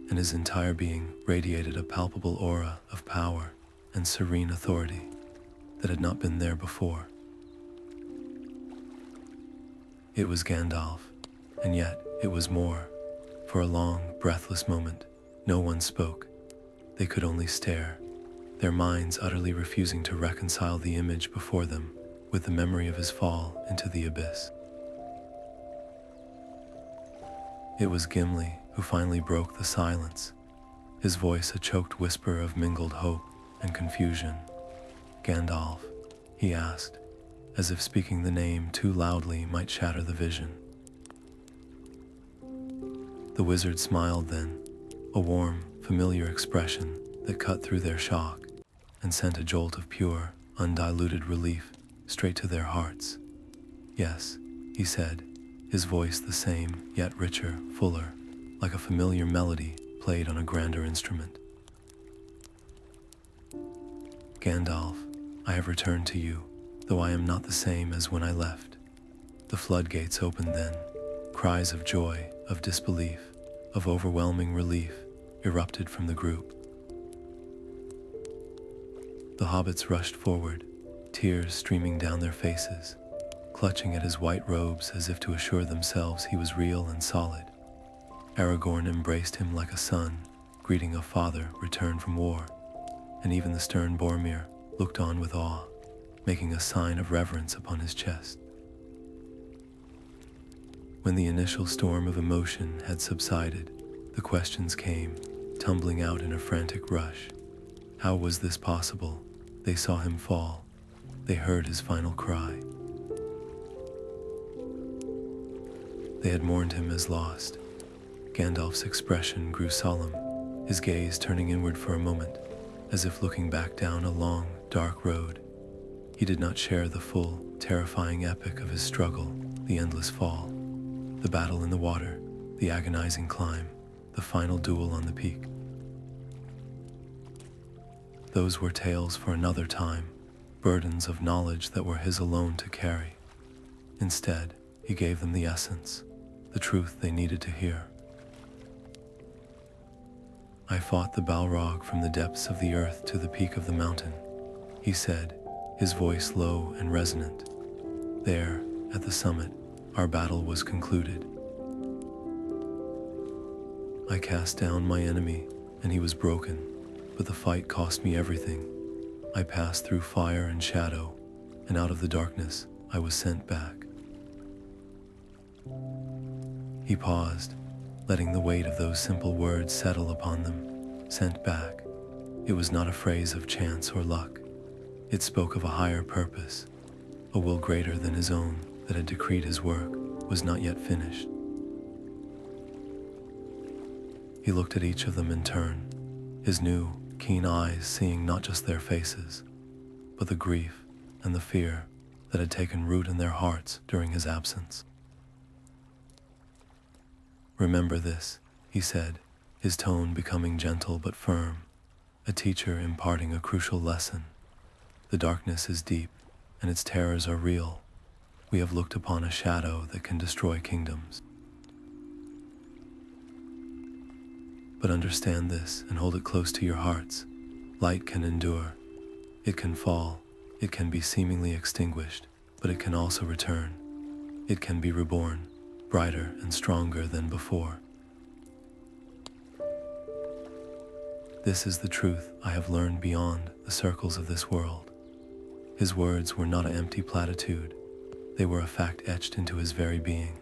and his entire being radiated a palpable aura of power and serene authority that had not been there before. It was Gandalf, and yet it was more. For a long, breathless moment, no one spoke. They could only stare, their minds utterly refusing to reconcile the image before them with the memory of his fall into the abyss. It was Gimli who finally broke the silence, his voice a choked whisper of mingled hope and confusion. "Gandalf," he asked, as if speaking the name too loudly might shatter the vision. The wizard smiled then, a warm, familiar expression that cut through their shock and sent a jolt of pure, undiluted relief straight to their hearts. "Yes," he said, his voice the same, yet richer, fuller, like a familiar melody played on a grander instrument. "Gandalf, I have returned to you, though I am not the same as when I left." The floodgates opened then. Cries of joy, of disbelief, of overwhelming relief erupted from the group. The hobbits rushed forward, tears streaming down their faces, clutching at his white robes as if to assure themselves he was real and solid. Aragorn embraced him like a son, greeting a father returned from war, and even the stern Boromir looked on with awe, making a sign of reverence upon his chest. When the initial storm of emotion had subsided, the questions came, tumbling out in a frantic rush. How was this possible? They saw him fall. They heard his final cry. They had mourned him as lost. Gandalf's expression grew solemn, his gaze turning inward for a moment, as if looking back down a long, dark road. He did not share the full, terrifying epic of his struggle, the endless fall, the battle in the water, the agonizing climb, the final duel on the peak. Those were tales for another time, burdens of knowledge that were his alone to carry. Instead, he gave them the essence, the truth they needed to hear. "I fought the Balrog from the depths of the earth to the peak of the mountain," he said, his voice low and resonant. "There, at the summit, our battle was concluded. I cast down my enemy, and he was broken, but the fight cost me everything. I passed through fire and shadow, and out of the darkness I was sent back." He paused, letting the weight of those simple words settle upon them. Sent back. It was not a phrase of chance or luck. It spoke of a higher purpose, a will greater than his own that had decreed his work was not yet finished. He looked at each of them in turn, his new, keen eyes seeing not just their faces, but the grief and the fear that had taken root in their hearts during his absence. "Remember this," he said, his tone becoming gentle but firm, a teacher imparting a crucial lesson. "The darkness is deep, and its terrors are real. We have looked upon a shadow that can destroy kingdoms. But understand this and hold it close to your hearts. Light can endure. It can fall. It can be seemingly extinguished, but it can also return. It can be reborn, brighter and stronger than before. This is the truth I have learned beyond the circles of this world." His words were not an empty platitude. They were a fact etched into his very being.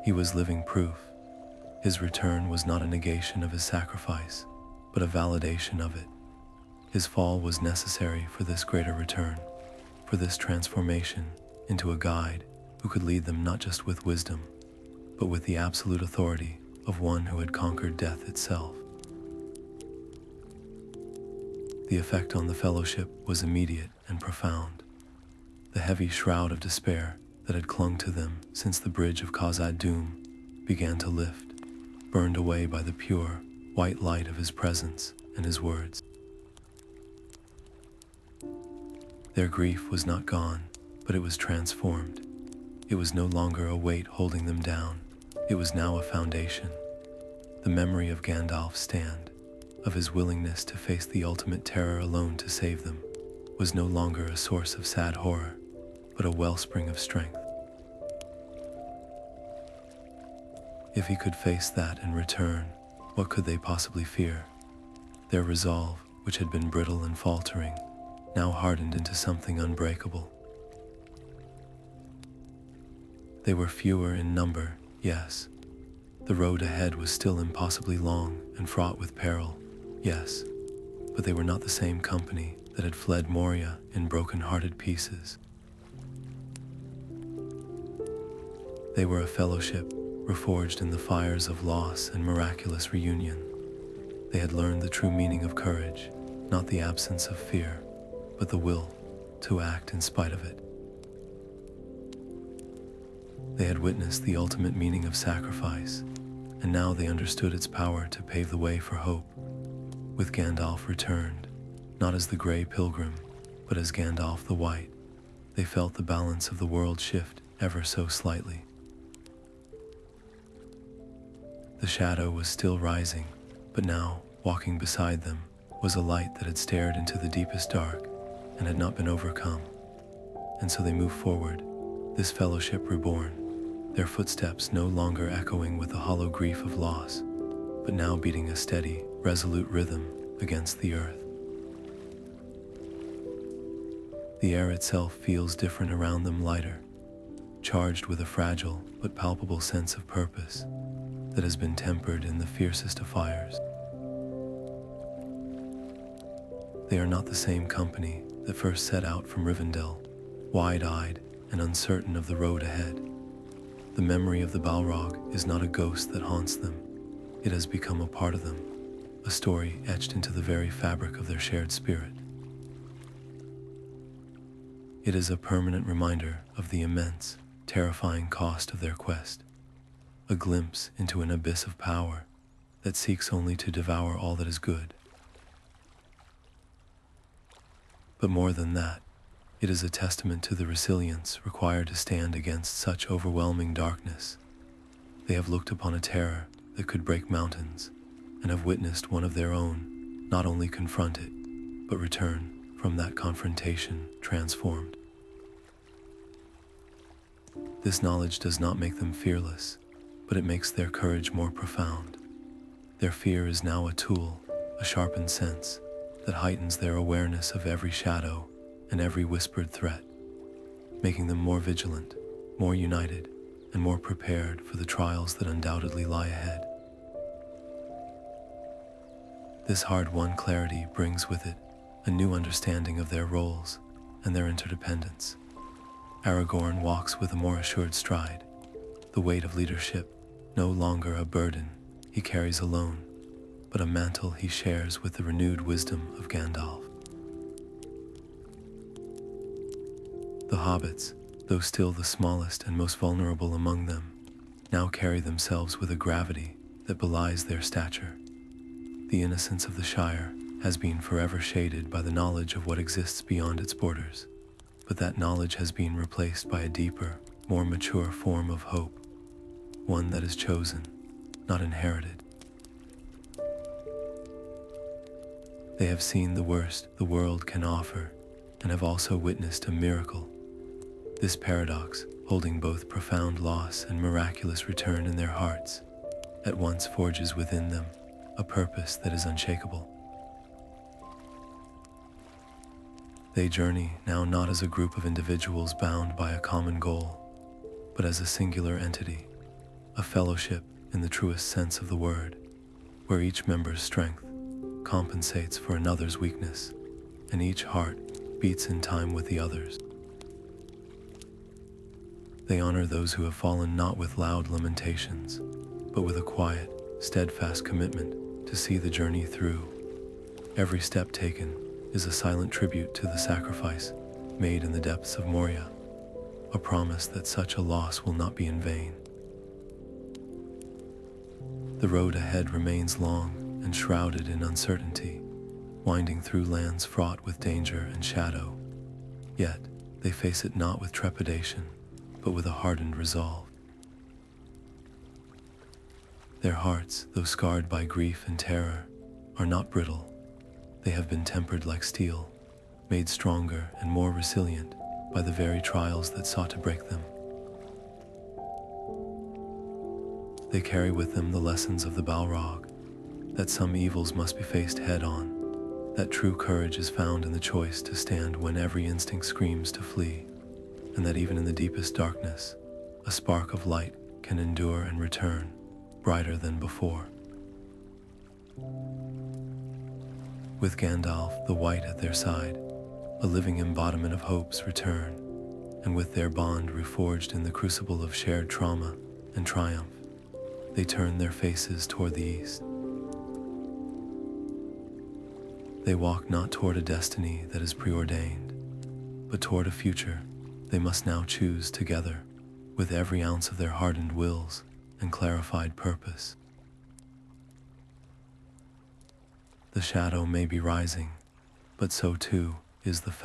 He was living proof. His return was not a negation of his sacrifice, but a validation of it. His fall was necessary for this greater return, for this transformation into a guide who could lead them not just with wisdom, but with the absolute authority of one who had conquered death itself. The effect on the Fellowship was immediate and profound. The heavy shroud of despair that had clung to them since the Bridge of Khazad-dûm began to lift, burned away by the pure, white light of his presence and his words. Their grief was not gone, but it was transformed. It was no longer a weight holding them down. It was now a foundation. The memory of Gandalf's stand, of his willingness to face the ultimate terror alone to save them, was no longer a source of sad horror, but a wellspring of strength. If he could face that and return, what could they possibly fear? Their resolve, which had been brittle and faltering, now hardened into something unbreakable. They were fewer in number, yes. The road ahead was still impossibly long and fraught with peril, yes. But they were not the same company that had fled Moria in broken-hearted pieces. They were a fellowship, reforged in the fires of loss and miraculous reunion. They had learned the true meaning of courage, not the absence of fear, but the will to act in spite of it. They had witnessed the ultimate meaning of sacrifice, and now they understood its power to pave the way for hope. With Gandalf returned, not as the Grey Pilgrim, but as Gandalf the White, they felt the balance of the world shift ever so slightly. The shadow was still rising, but now, walking beside them, was a light that had stared into the deepest dark and had not been overcome. And so they moved forward, this fellowship reborn, their footsteps no longer echoing with the hollow grief of loss, but now beating a steady, resolute rhythm against the earth. The air itself feels different around them, lighter, charged with a fragile but palpable sense of purpose that has been tempered in the fiercest of fires. They are not the same company that first set out from Rivendell, wide-eyed and uncertain of the road ahead. The memory of the Balrog is not a ghost that haunts them. It has become a part of them, a story etched into the very fabric of their shared spirit. It is a permanent reminder of the immense, terrifying cost of their quest, a glimpse into an abyss of power that seeks only to devour all that is good. But more than that, it is a testament to the resilience required to stand against such overwhelming darkness. They have looked upon a terror that could break mountains, and have witnessed one of their own not only confront it, but return from that confrontation transformed. This knowledge does not make them fearless, but it makes their courage more profound. Their fear is now a tool, a sharpened sense, that heightens their awareness of every shadow and every whispered threat, making them more vigilant, more united, and more prepared for the trials that undoubtedly lie ahead. This hard-won clarity brings with it a new understanding of their roles and their interdependence. Aragorn walks with a more assured stride, the weight of leadership no longer a burden he carries alone, but a mantle he shares with the renewed wisdom of Gandalf. The hobbits, though still the smallest and most vulnerable among them, now carry themselves with a gravity that belies their stature. The innocence of the Shire has been forever shaded by the knowledge of what exists beyond its borders, but that knowledge has been replaced by a deeper, more mature form of hope, one that is chosen, not inherited. They have seen the worst the world can offer, and have also witnessed a miracle. This paradox, holding both profound loss and miraculous return in their hearts, at once forges within them a purpose that is unshakable. They journey now not as a group of individuals bound by a common goal, but as a singular entity, a fellowship in the truest sense of the word, where each member's strength compensates for another's weakness, and each heart beats in time with the others. They honor those who have fallen not with loud lamentations, but with a quiet, steadfast commitment to see the journey through. Every step taken is a silent tribute to the sacrifice made in the depths of Moria, a promise that such a loss will not be in vain. The road ahead remains long and shrouded in uncertainty, winding through lands fraught with danger and shadow. Yet, they face it not with trepidation, but with a hardened resolve. Their hearts, though scarred by grief and terror, are not brittle. They have been tempered like steel, made stronger and more resilient by the very trials that sought to break them. They carry with them the lessons of the Balrog, that some evils must be faced head-on, that true courage is found in the choice to stand when every instinct screams to flee, and that even in the deepest darkness, a spark of light can endure and return, brighter than before. With Gandalf the White at their side, a living embodiment of hope's return, and with their bond reforged in the crucible of shared trauma and triumph, they turn their faces toward the east. They walk not toward a destiny that is preordained, but toward a future they must now choose together, with every ounce of their hardened wills and clarified purpose. The shadow may be rising, but so too is the